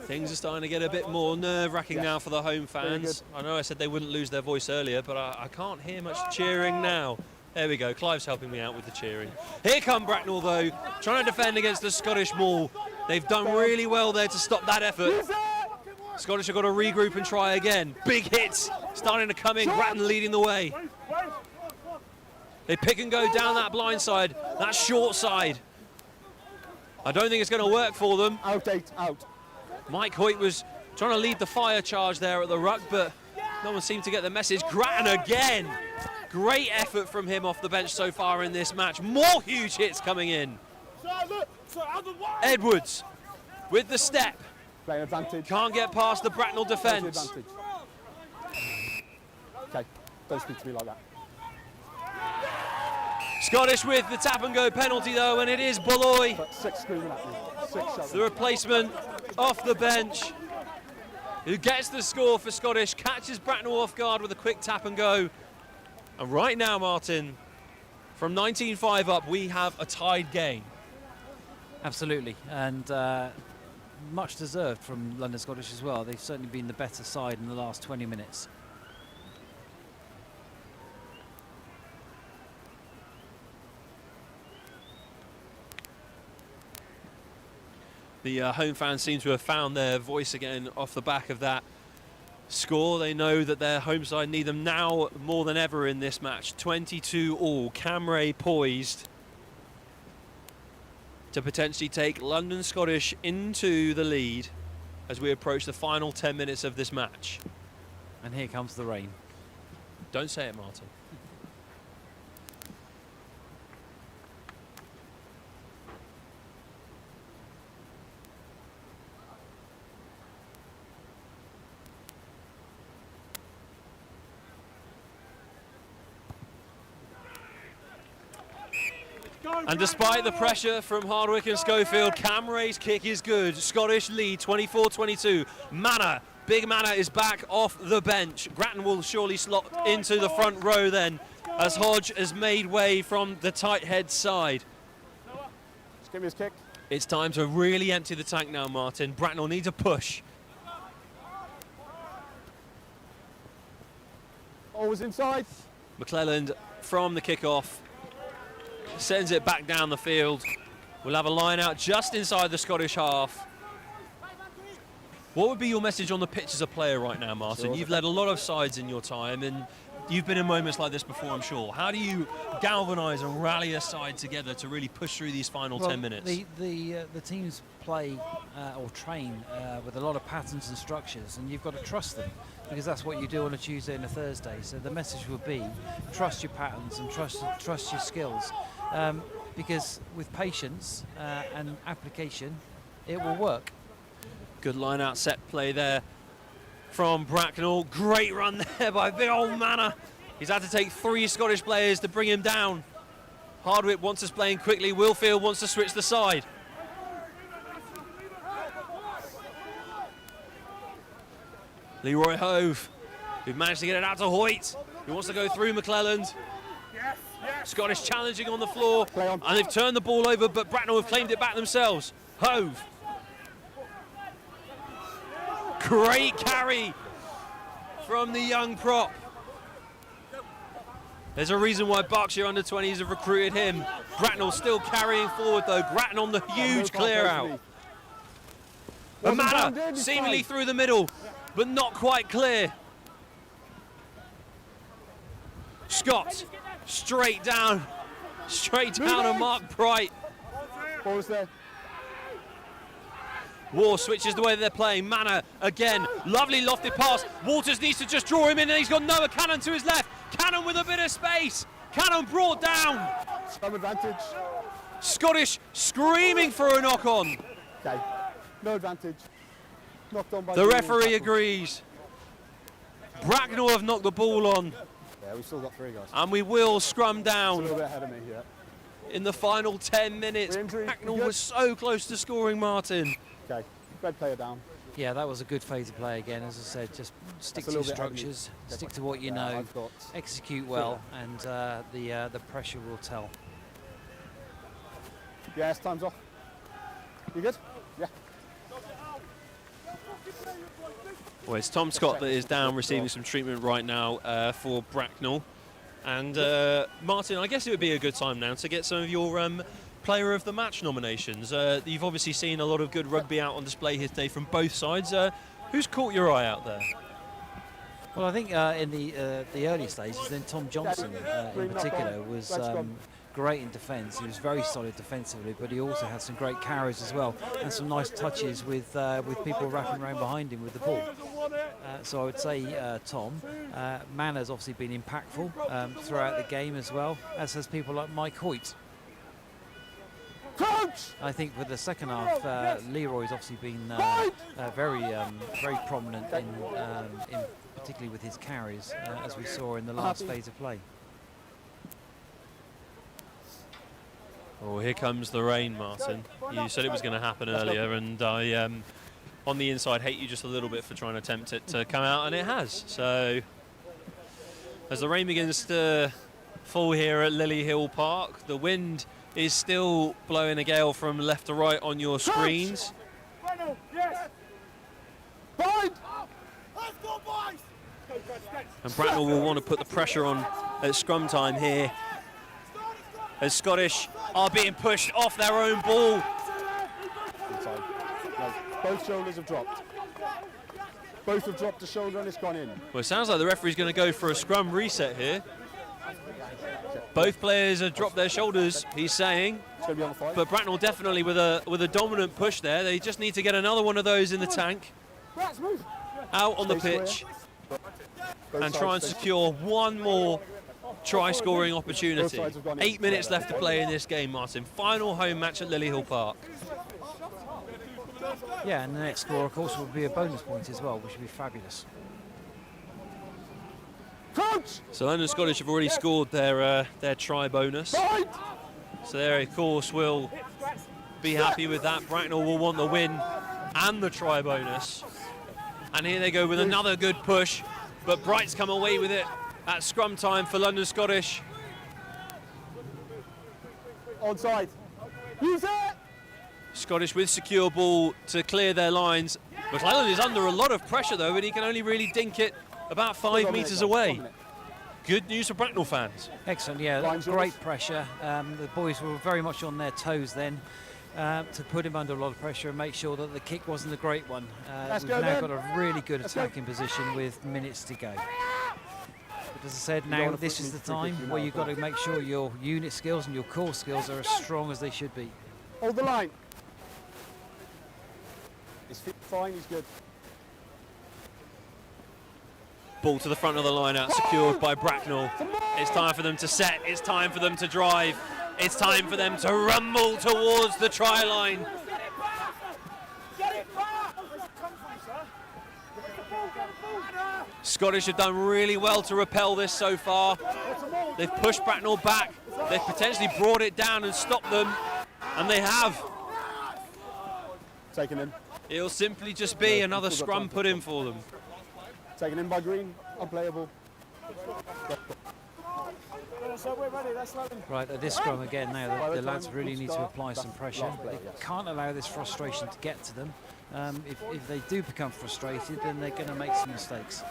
Speaker 1: things are starting to get a bit more nerve-wracking now for the home fans. I know I said they wouldn't lose their voice earlier, but I can't hear much cheering now. There we go, Clive's helping me out with the cheering. Here come Bracknell though, trying to defend against the Scottish maul. They've done really well there to stop that effort. Scottish have got to regroup and try again. Big hits starting to come in, Bracknell leading the way. They pick and go down that blind side, that short side. I don't think it's going to work for them.
Speaker 2: Out, 8, out.
Speaker 1: Mike Hoyt was trying to lead the fire charge there at the ruck, but no one seemed to get the message. Grattan again. Great effort from him off the bench so far in this match. More huge hits coming in. Edwards with the step.
Speaker 2: Playing advantage.
Speaker 1: Can't get past the Bracknell defence.
Speaker 2: Okay, don't speak to me like that.
Speaker 1: Scottish with the tap and go penalty though, and it is Bolloy.
Speaker 2: 6 screaming at me. 6 shouting.
Speaker 1: The replacement off the bench, who gets the score for Scottish, catches Bracknell off guard with a quick tap and go. And right now, Martin, from 19-5 up, we have a tied game.
Speaker 3: Absolutely, and much deserved from London Scottish as well. They've certainly been the better side in the last 20 minutes.
Speaker 1: The home fans seem to have found their voice again off the back of that score. They know that their home side need them now more than ever in this match. 22-all. Camray poised to potentially take London Scottish into the lead as we approach the final 10 minutes of this match.
Speaker 3: And here comes the rain.
Speaker 1: Don't say it, Martin. And despite the pressure from Hardwick and Schofield, Camray's kick is good. Scottish lead 24-22. Manor, big Manor is back off the bench. Grattan will surely slot into the front row then, as Hodge has made way from the tight head side.
Speaker 2: Just give me his kick.
Speaker 1: It's time to really empty the tank now, Martin. Bracknell needs a push.
Speaker 2: Always inside.
Speaker 1: McClelland from the kickoff sends it back down the field. We'll have a line out just inside the Scottish half. What would be your message on the pitch as a player right now, Martin? You've led a lot of sides in your time, and you've been in moments like this before, I'm sure. How do you galvanise and rally a side together to really push through these final 10 minutes?
Speaker 3: The teams play or train with a lot of patterns and structures, and you've got to trust them, because that's what you do on a Tuesday and a Thursday. So the message would be trust your patterns and trust your skills, because with patience and application, it will work.
Speaker 1: Good line out set play there from Bracknell. Great run there by big old Manor. He's had to take 3 Scottish players to bring him down. Hardwick wants us playing quickly. Wilfield wants to switch the side. Leroy Hove, who managed to get it out to Hoyt, who wants to go through McClelland. Scottish challenging on the floor, and they've turned the ball over, but Bracknell have claimed it back themselves. Hove. Great carry from the young prop. There's a reason why Berkshire under-20s have recruited him. Bracknell still carrying forward though. Grattan on the huge clear out. Manor seemingly through the middle, but not quite clear. Scott straight down on Mark Bright.
Speaker 2: What was there?
Speaker 1: War switches the way they're playing. Manor again, lovely lofted pass. Walters needs to just draw him in, and he's got Noah Cannon to his left. Cannon with a bit of space. Cannon brought down.
Speaker 2: Some advantage.
Speaker 1: Scottish screaming for a knock on.
Speaker 2: Okay. No advantage. Knocked on by
Speaker 1: The
Speaker 2: Green.
Speaker 1: referee agrees. Bracknell have knocked the ball on,
Speaker 2: Yeah, we've still got 3 guys.
Speaker 1: and we will scrum
Speaker 2: A
Speaker 1: down
Speaker 2: little bit ahead of me here.
Speaker 1: in the final 10 minutes.
Speaker 2: Injury,
Speaker 1: Bracknell
Speaker 2: good.
Speaker 1: was so close to scoring, Martin.
Speaker 2: Okay, red player down.
Speaker 3: Yeah, that was a good phase of play again. As I said, just stick
Speaker 2: That's a
Speaker 3: to your
Speaker 2: little bit heavy.
Speaker 3: structures, stick to what you
Speaker 2: Yeah,
Speaker 3: know,
Speaker 2: I've got
Speaker 3: execute well, and the pressure will tell.
Speaker 2: Yes, time's off. You good? Yeah.
Speaker 1: Well, it's Tom Scott that is down receiving some treatment right now for Bracknell. And Martin, I guess it would be a good time now to get some of your Player of the Match nominations. You've obviously seen a lot of good rugby out on display here today from both sides. Who's caught your eye out there?
Speaker 3: Well, I think in the early stages, then Tom Johnson in particular was great in defence. He was very solid defensively, but he also had some great carries as well, and some nice touches with people wrapping around behind him with the ball. So I would say Tom. Manner's obviously been impactful throughout the game as well, as has people like Mike Hoyt. I think with the second half, Leroy's obviously been very prominent in particularly with his carries, as we saw in the last phase of play.
Speaker 1: Oh, here comes the rain, Martin. You said it was going to happen earlier, and I, on the inside, hate you just a little bit for trying to tempt it to come out, and it has. So, as the rain begins to fall here at Lily Hill Park, the wind is still blowing a gale from left to right on your screens. And Bracknell will want to put the pressure on at scrum time here, as Scottish are being pushed off their own ball.
Speaker 2: Inside. No, both shoulders have dropped. Both have dropped a shoulder and it's gone in.
Speaker 1: Well, it sounds like the referee's going to go for a scrum reset here. Both players have dropped their shoulders, he's saying.
Speaker 2: It's going to be on the fight.
Speaker 1: But Bracknell definitely with a dominant push there. They just need to get another one of those in the tank, out on the pitch, and try and secure one more try-scoring opportunity. 8 minutes left to play in this game, Martin. Final home match at Lily Hill Park.
Speaker 3: Yeah, and the next score, of course, will be a bonus point as well, which would be fabulous.
Speaker 1: So London Scottish have already scored their try bonus. So they, of course, will be happy with that. Bracknell will want the win and the try bonus. And here they go with another good push, but Bright's come away with it at scrum time for London Scottish.
Speaker 2: Onside. Use it!
Speaker 1: Scottish with secure ball to clear their lines. McClellan is under a lot of pressure though, and he can only really dink it about 5 metres away. Good news for Bracknell fans.
Speaker 3: Excellent, yeah, great pressure. The boys were very much on their toes then to put him under a lot of pressure and make sure that the kick wasn't a great one. We've now got a really good attacking position with minutes to go. But as I said, now this is the time where you've got to make sure your unit skills and your core skills are as strong as they should be.
Speaker 2: Hold the line. He's fine, he's good.
Speaker 1: Ball to the front of the line out, secured by Bracknell. It's time for them to set, it's time for them to drive, it's time for them to rumble towards the try line. Scottish have done really well to repel this so far. They've pushed Bracknell back, they've potentially brought it down and stopped them, and they have.
Speaker 2: Taken in.
Speaker 1: It'll simply just be another scrum put in for them.
Speaker 2: Taken in by Green, unplayable.
Speaker 3: Right, at this scrum again now, the lads really need to apply some pressure. They can't allow this frustration to get to them. If they do become frustrated, then they're going to make some mistakes.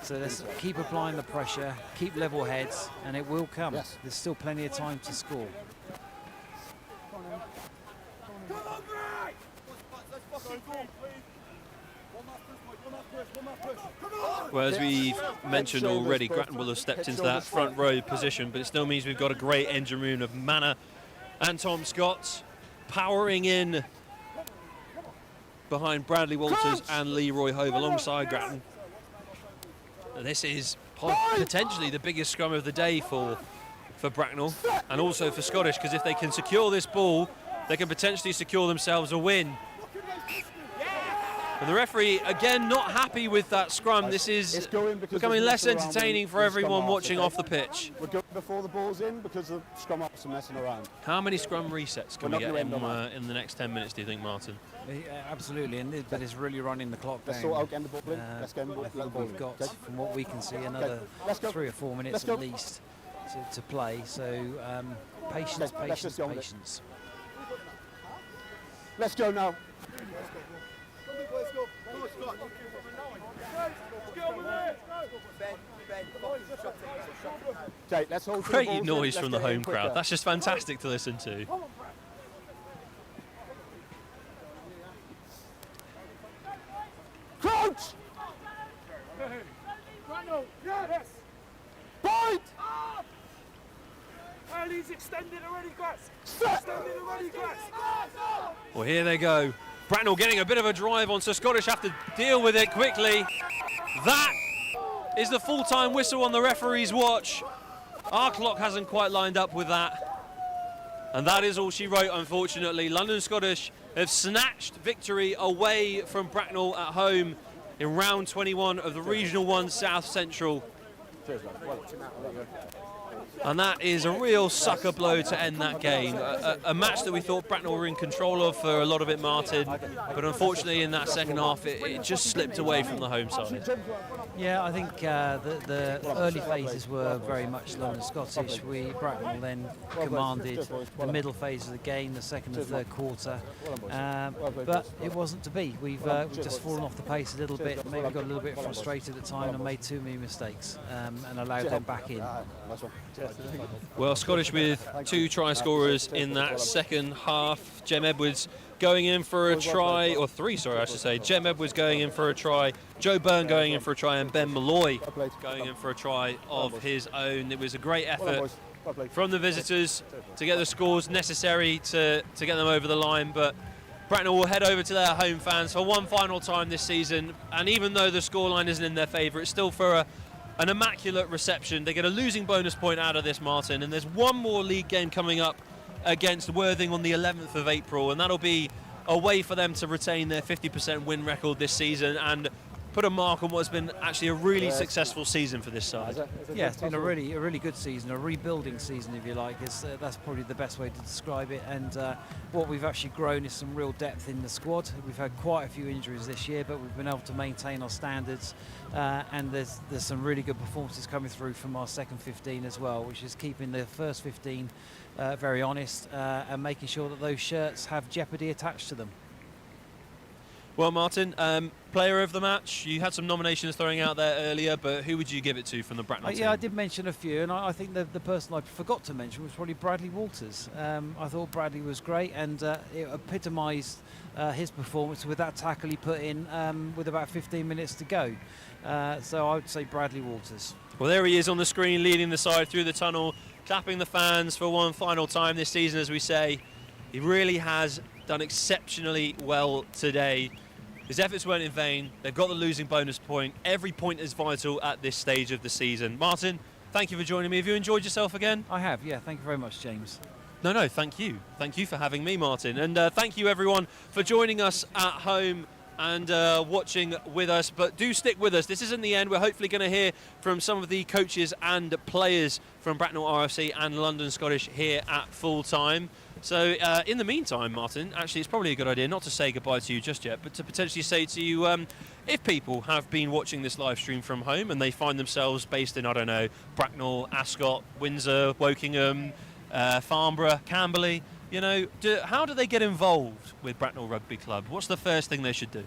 Speaker 3: So let's keep applying the pressure, keep level heads, and it will come.
Speaker 2: Yes.
Speaker 3: There's still plenty of time to score.
Speaker 1: Well, as we've mentioned already, Grattan will have stepped into that front row position, but it still means we've got a great engine room of Manor and Tom Scott powering in behind Bradley Walters and Leroy Hove alongside Grattan. And this is potentially the biggest scrum of the day for Bracknell and also for Scottish, because if they can secure this ball, they can potentially secure themselves a win. And the referee, again, not happy with that scrum. This is becoming less entertaining for everyone watching off the pitch.
Speaker 2: We're going before the ball's in because the scrum officer messing around.
Speaker 1: How many scrum resets can we get in the next 10 minutes, do you think, Martin?
Speaker 3: Absolutely, but it's really running the clock down.
Speaker 2: Let's sort out getting the ball in. Let's get the ball.
Speaker 3: I think we've got, from what we can see, another 3 or 4 minutes at least to play. So patience, patience, patience.
Speaker 2: Let's go now. Okay, let's hold.
Speaker 1: Great noise from the home crowd. That's just fantastic to listen to.
Speaker 2: Crouch!
Speaker 4: Yes!
Speaker 2: Point!
Speaker 4: And he's extended already, guys. Extended already, guys.
Speaker 1: Well, here they go. Bracknell getting a bit of a drive on, so Scottish have to deal with it quickly. That is the full-time whistle on the referee's watch. Our clock hasn't quite lined up with that. And that is all she wrote, unfortunately. London Scottish have snatched victory away from Bracknell at home in round 21 of the Regional 1 South Central. And that is a real sucker blow to end that game. A match that we thought Bracknell were in control of for a lot of it, Martin. But unfortunately, in that second half, it just slipped away from the home side.
Speaker 3: Yeah, I think the early phases were very much London Scottish. Bracknell then commanded the middle phase of the game, the second and third quarter. But it wasn't to be. We've just fallen off the pace a little bit, maybe got a little bit frustrated at times and made too many mistakes and allowed them back in.
Speaker 1: Well, Scottish with 2 try scorers in that second half. Jem Edwards going in for a try, or 3, sorry, I should say. Jem Edwards going in for a try, Joe Byrne going in for a try, and Ben Malloy going in for a try of his own. It was a great effort from the visitors to get the scores necessary to get them over the line, but Bracknell will head over to their home fans for one final time this season, and even though the scoreline isn't in their favour, it's still for an immaculate reception. They get a losing bonus point out of this, Martin, and there's one more league game coming up against Worthing on the 11th of April, and that'll be a way for them to retain their 50% win record this season and put a mark on what's been actually a really successful season for this side.
Speaker 3: Yeah, it's been a really good season, a rebuilding season, if you like. That's probably the best way to describe it. And what we've actually grown is some real depth in the squad. We've had quite a few injuries this year, but we've been able to maintain our standards. And there's some really good performances coming through from our second 15 as well, which is keeping the first 15 very honest and making sure that those shirts have jeopardy attached to them.
Speaker 1: Well, Martin, player of the match, you had some nominations throwing out there earlier, but who would you give it to from the Bracknell team?
Speaker 3: Yeah, I did mention a few, and I think the person I forgot to mention was probably Bradley Walters. I thought Bradley was great, and it epitomised his performance with that tackle he put in with about 15 minutes to go. So I would say Bradley Walters.
Speaker 1: Well, there he is on the screen, leading the side through the tunnel, clapping the fans for one final time this season, as we say. He really has done exceptionally well today. His efforts weren't in vain. They've got the losing bonus point. Every point is vital at this stage of the season. Martin, thank you for joining me. Have you enjoyed yourself again?
Speaker 3: I have, yeah. Thank you very much, James.
Speaker 1: No, thank you. Thank you for having me, Martin. And thank you, everyone, for joining us at home and watching with us. But do stick with us. This isn't the end. We're hopefully going to hear from some of the coaches and players from Bracknell RFC and London Scottish here at full time. So in the meantime, Martin, actually it's probably a good idea not to say goodbye to you just yet, but to potentially say to you, if people have been watching this live stream from home and they find themselves based in, I don't know, Bracknell, Ascot, Windsor, Wokingham, Farnborough, Camberley, you know, how do they get involved with Bracknell Rugby Club? What's the first thing they should do?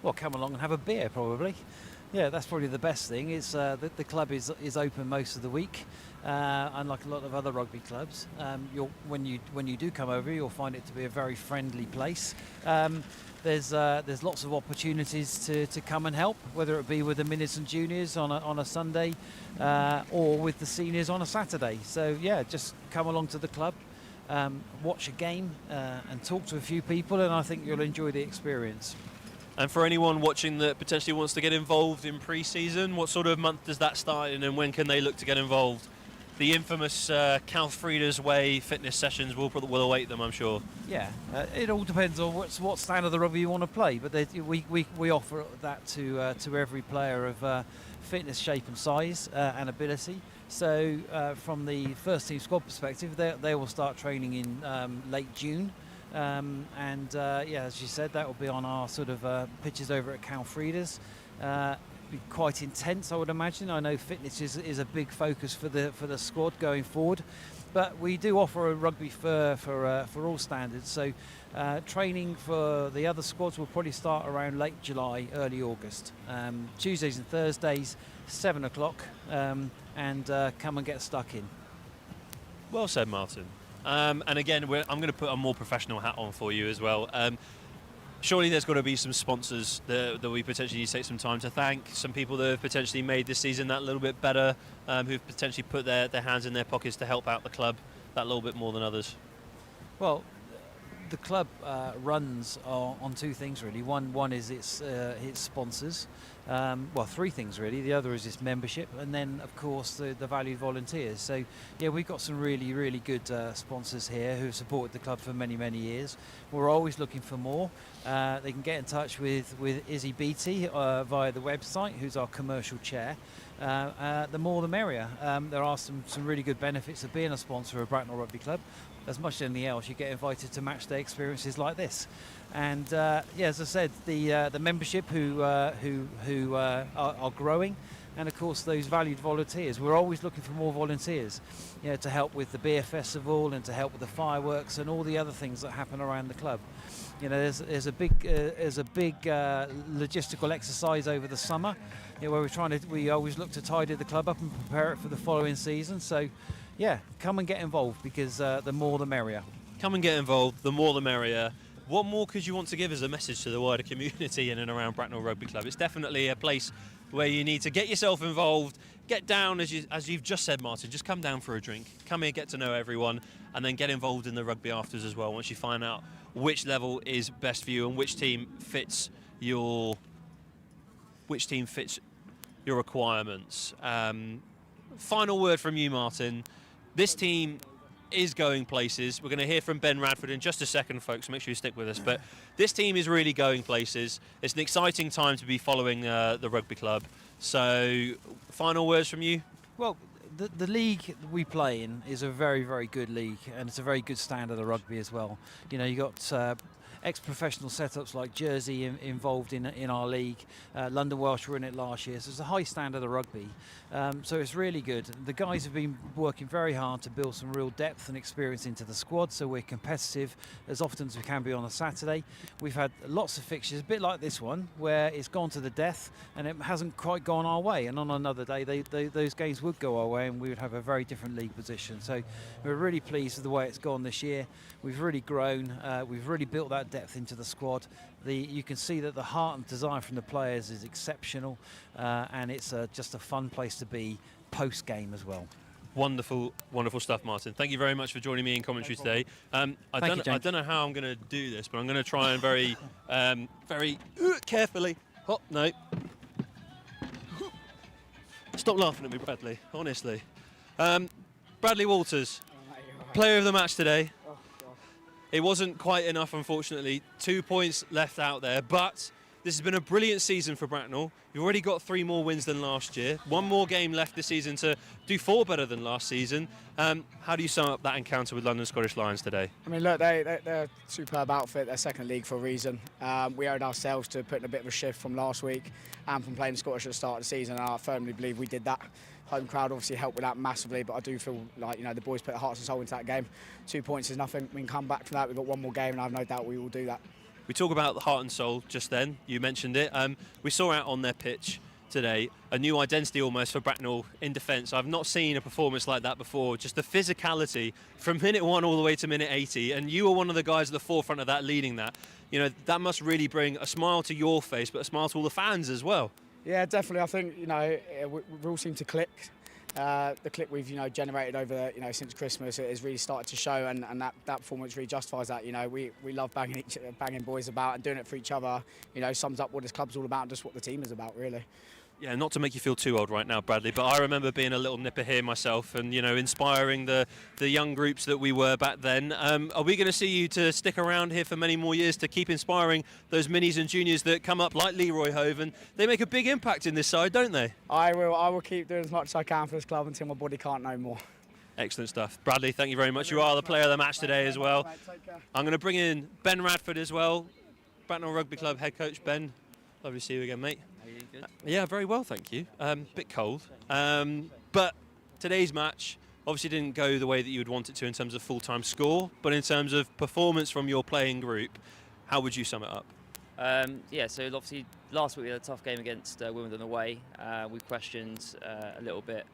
Speaker 3: Well, come along and have a beer, probably. Yeah, that's probably the best thing. It's the club is open most of the week, unlike a lot of other rugby clubs. When you do come over, you'll find it to be a very friendly place. There's lots of opportunities to come and help, whether it be with the Minutes and Juniors on a Sunday, or with the seniors on a Saturday. So yeah, just come along to the club, watch a game, and talk to a few people, and I think you'll enjoy the experience.
Speaker 1: And for anyone watching that potentially wants to get involved in pre-season, what sort of month does that start in and when can they look to get involved? the infamous Calfreda's Way fitness sessions will await them, I'm sure.
Speaker 3: Yeah, it all depends on what standard of rugby you want to play, but we offer that to every player of fitness, shape and size and ability. So from the first team squad perspective, they will start training in late June. As you said, that will be on our sort of pitches over at Calfreda's. Be quite intense, I would imagine. I know fitness is a big focus for the squad going forward, but we do offer a rugby for all standards. So training for the other squads will probably start around late July, early August. Tuesdays and Thursdays, 7 o'clock, and come and get stuck in.
Speaker 1: Well said, Martin. And again, I'm going to put a more professional hat on for you as well. Surely there's got to be some sponsors that we potentially need to take some time to thank. Some people that have potentially made this season that little bit better, who've potentially put their hands in their pockets to help out the club that little bit more than others.
Speaker 3: Well, the club runs on two things really. One is its sponsors. Three things really. The other is its membership, and then of course the valued volunteers. So yeah, we've got some really good sponsors here who have supported the club for many years. We're always looking for more. They can get in touch with Izzy Beattie via the website, who's our commercial chair. The more the merrier. There are some really good benefits of being a sponsor of Bracknell Rugby Club. As much as anything else, you get invited to match day experiences like this. And as I said, the membership who are growing, and of course those valued volunteers. We're always looking for more volunteers, to help with the beer festival and to help with the fireworks and all the other things that happen around the club. There's a big logistical exercise over the summer, where we always look to tidy the club up and prepare it for the following season. So yeah, come and get involved, because the more the merrier.
Speaker 1: Come and get involved, the more the merrier. What more could you want to give as a message to the wider community in and around Bracknell Rugby Club? It's definitely a place where you need to get yourself involved, get down, as you've just said, Martin, just come down for a drink, come here, get to know everyone, and then get involved in the rugby afters as well, once you find out which level is best for you and which team fits your requirements. Final word from you, Martin. This team is going places. We're going to hear from Ben Radford in just a second, folks. Make sure you stick with us. But this team is really going places. It's an exciting time to be following the rugby club. So, final words from you?
Speaker 3: Well, the league we play in is a very good league, and it's a very good standard of rugby as well. You got ex-professional setups like Jersey involved in our league. London Welsh were in it last year, so it's a high standard of rugby. So it's really good. The guys have been working very hard to build some real depth and experience into the squad, so we're competitive as often as we can be on a Saturday. We've had lots of fixtures, a bit like this one, where it's gone to the death and it hasn't quite gone our way, and on another day those games would go our way and we would have a very different league position. So we're really pleased with the way it's gone this year. We've really grown, we've really built that depth into the squad. You can see that the heart and desire from the players is exceptional, and it's just a fun place to be post-game as well.
Speaker 1: Wonderful stuff, Martin. Thank you very much for joining me in commentary today. I don't know how I'm going to do this, but I'm going to try and very carefully. Oh, no. Stop laughing at me, Bradley, honestly. Bradley Walters, player of the match today. It wasn't quite enough, unfortunately. 2 points left out there, but this has been a brilliant season for Bracknell. You've already got 3 more wins than last year. 1 more game left this season to do 4 better than last season. How do you sum up that encounter with London Scottish Lions today?
Speaker 5: I mean, look, they're a superb outfit. They're second league for a reason. We owed ourselves to putting a bit of a shift from last week and from playing Scottish at the start of the season. And I firmly believe we did that. Home crowd obviously helped with that massively, but I do feel like the boys put their hearts and soul into that game. 2 points is nothing. We can come back from that. We've got 1 more game, and I have no doubt we will do that.
Speaker 1: We talk about the heart and soul just then. You mentioned it. We saw out on their pitch today a new identity almost for Bracknell in defence. I've not seen a performance like that before. Just the physicality from minute 1 all the way to minute 80, and you were one of the guys at the forefront of that, leading that. That must really bring a smile to your face, but a smile to all the fans as well.
Speaker 5: Yeah, definitely. I think we all seem to click. The click we've generated over since Christmas has really started to show, and that performance really justifies that. We love banging boys about and doing it for each other. Sums up what this club's all about and just what the team is about, really.
Speaker 1: Yeah, not to make you feel too old right now, Bradley, but I remember being a little nipper here myself and, you know, inspiring the young groups that we were back then. Are we going to see you to stick around here for many more years to keep inspiring those minis and juniors that come up like Leroy Hoven? They make a big impact in this side, don't they?
Speaker 5: I will keep doing as much as I can for this club until my body can't no more.
Speaker 1: Excellent stuff. Bradley, thank you very much. You are the player of the match today as well. I'm going to bring in Ben Radford as well, Bracknell Rugby Club head coach. Ben, lovely to see you again, mate.
Speaker 6: Are you good?
Speaker 1: Yeah, very well, thank you. Bit cold, but today's match obviously didn't go the way that you would want it to in terms of full-time score, but in terms of performance from your playing group, how would you sum it up?
Speaker 6: Yeah, so obviously last week we had a tough game against Wimbledon away. We questioned a little bit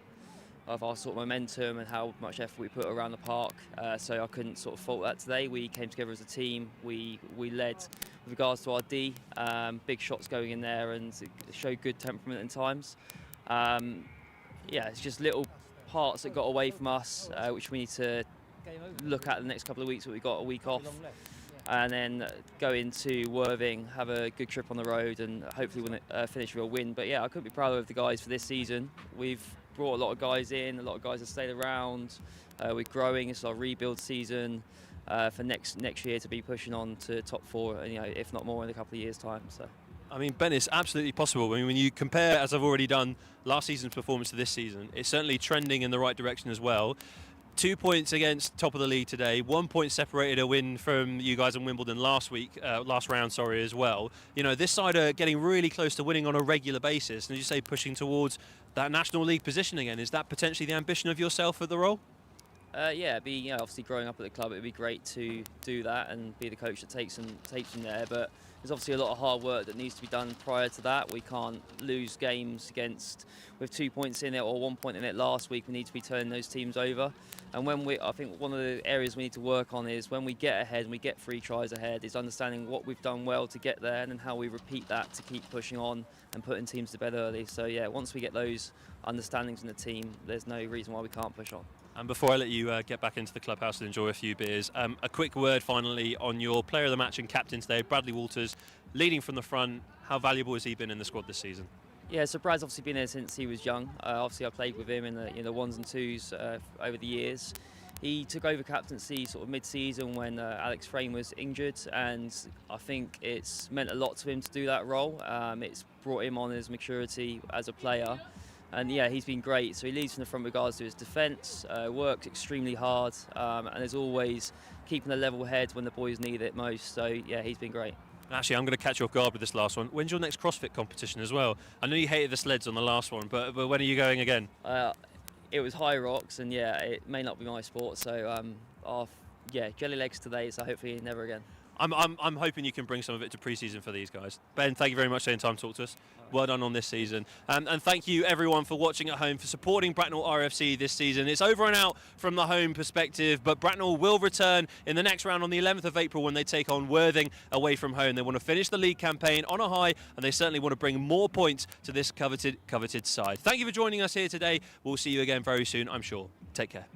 Speaker 6: of our sort of momentum and how much effort we put around the park, so I couldn't sort of fault that today. We came together as a team, we led with regards to our D, big shots going in there, and it showed good temperament in times. Yeah, it's just little parts that got away from us, which we need to look at the next couple of weeks, but we got a week off. And then go into Worthing, have a good trip on the road, and hopefully finish with a win. But yeah, I couldn't be prouder of the guys for this season. We've brought a lot of guys in, a lot of guys have stayed around. We're growing. It's our rebuild season for next year to be pushing on to top 4, you know, if not more in a couple of years' time. So.
Speaker 1: I mean, Ben, it's absolutely possible. I mean, when you compare, as I've already done, last season's performance to this season, it's certainly trending in the right direction as well. 2 points against top of the league today. 1 point separated a win from you guys in Wimbledon last round, as well. You know, this side are getting really close to winning on a regular basis. And as you say, pushing towards that National League position again. Is that potentially the ambition of yourself for the role?
Speaker 6: Yeah, obviously growing up at the club, it'd be great to do that and be the coach that takes them there. But there's obviously a lot of hard work that needs to be done prior to that. We can't lose games with 2 points in it or 1 point in it last week. We need to be turning those teams over. And I think one of the areas we need to work on is when we get ahead and we get 3 tries ahead, is understanding what we've done well to get there and then how we repeat that to keep pushing on and putting teams to bed early. So yeah, once we get those understandings in the team, there's no reason why we can't push on.
Speaker 1: And before I let you get back into the clubhouse and enjoy a few beers, a quick word finally on your player of the match and captain today, Bradley Walters, leading from the front. How valuable has he been in the squad this season?
Speaker 6: Yeah, so Brad's obviously been there since he was young. Obviously I played with him in the 1s and 2s over the years. He took over captaincy sort of mid-season when Alex Frame was injured, and I think it's meant a lot to him to do that role. It's brought him on his maturity as a player. And yeah, he's been great. So he leads from the front with regards to his defence, works extremely hard, and is always keeping a level head when the boys need it most. So yeah, he's been great.
Speaker 1: Actually, I'm going to catch you off guard with this last one. When's your next CrossFit competition as well? I know you hated the sleds on the last one, but when are you going again?
Speaker 6: It was high rocks, and yeah, it may not be my sport. So jelly legs today. So hopefully never again.
Speaker 1: I'm hoping you can bring some of it to pre-season for these guys. Ben, thank you very much for taking time to talk to us. Well done on this season. And thank you everyone for watching at home, for supporting Bracknell RFC this season. It's over and out from the home perspective, but Bracknell will return in the next round on the 11th of April when they take on Worthing away from home. They want to finish the league campaign on a high, and they certainly want to bring more points to this coveted side. Thank you for joining us here today. We'll see you again very soon, I'm sure. Take care.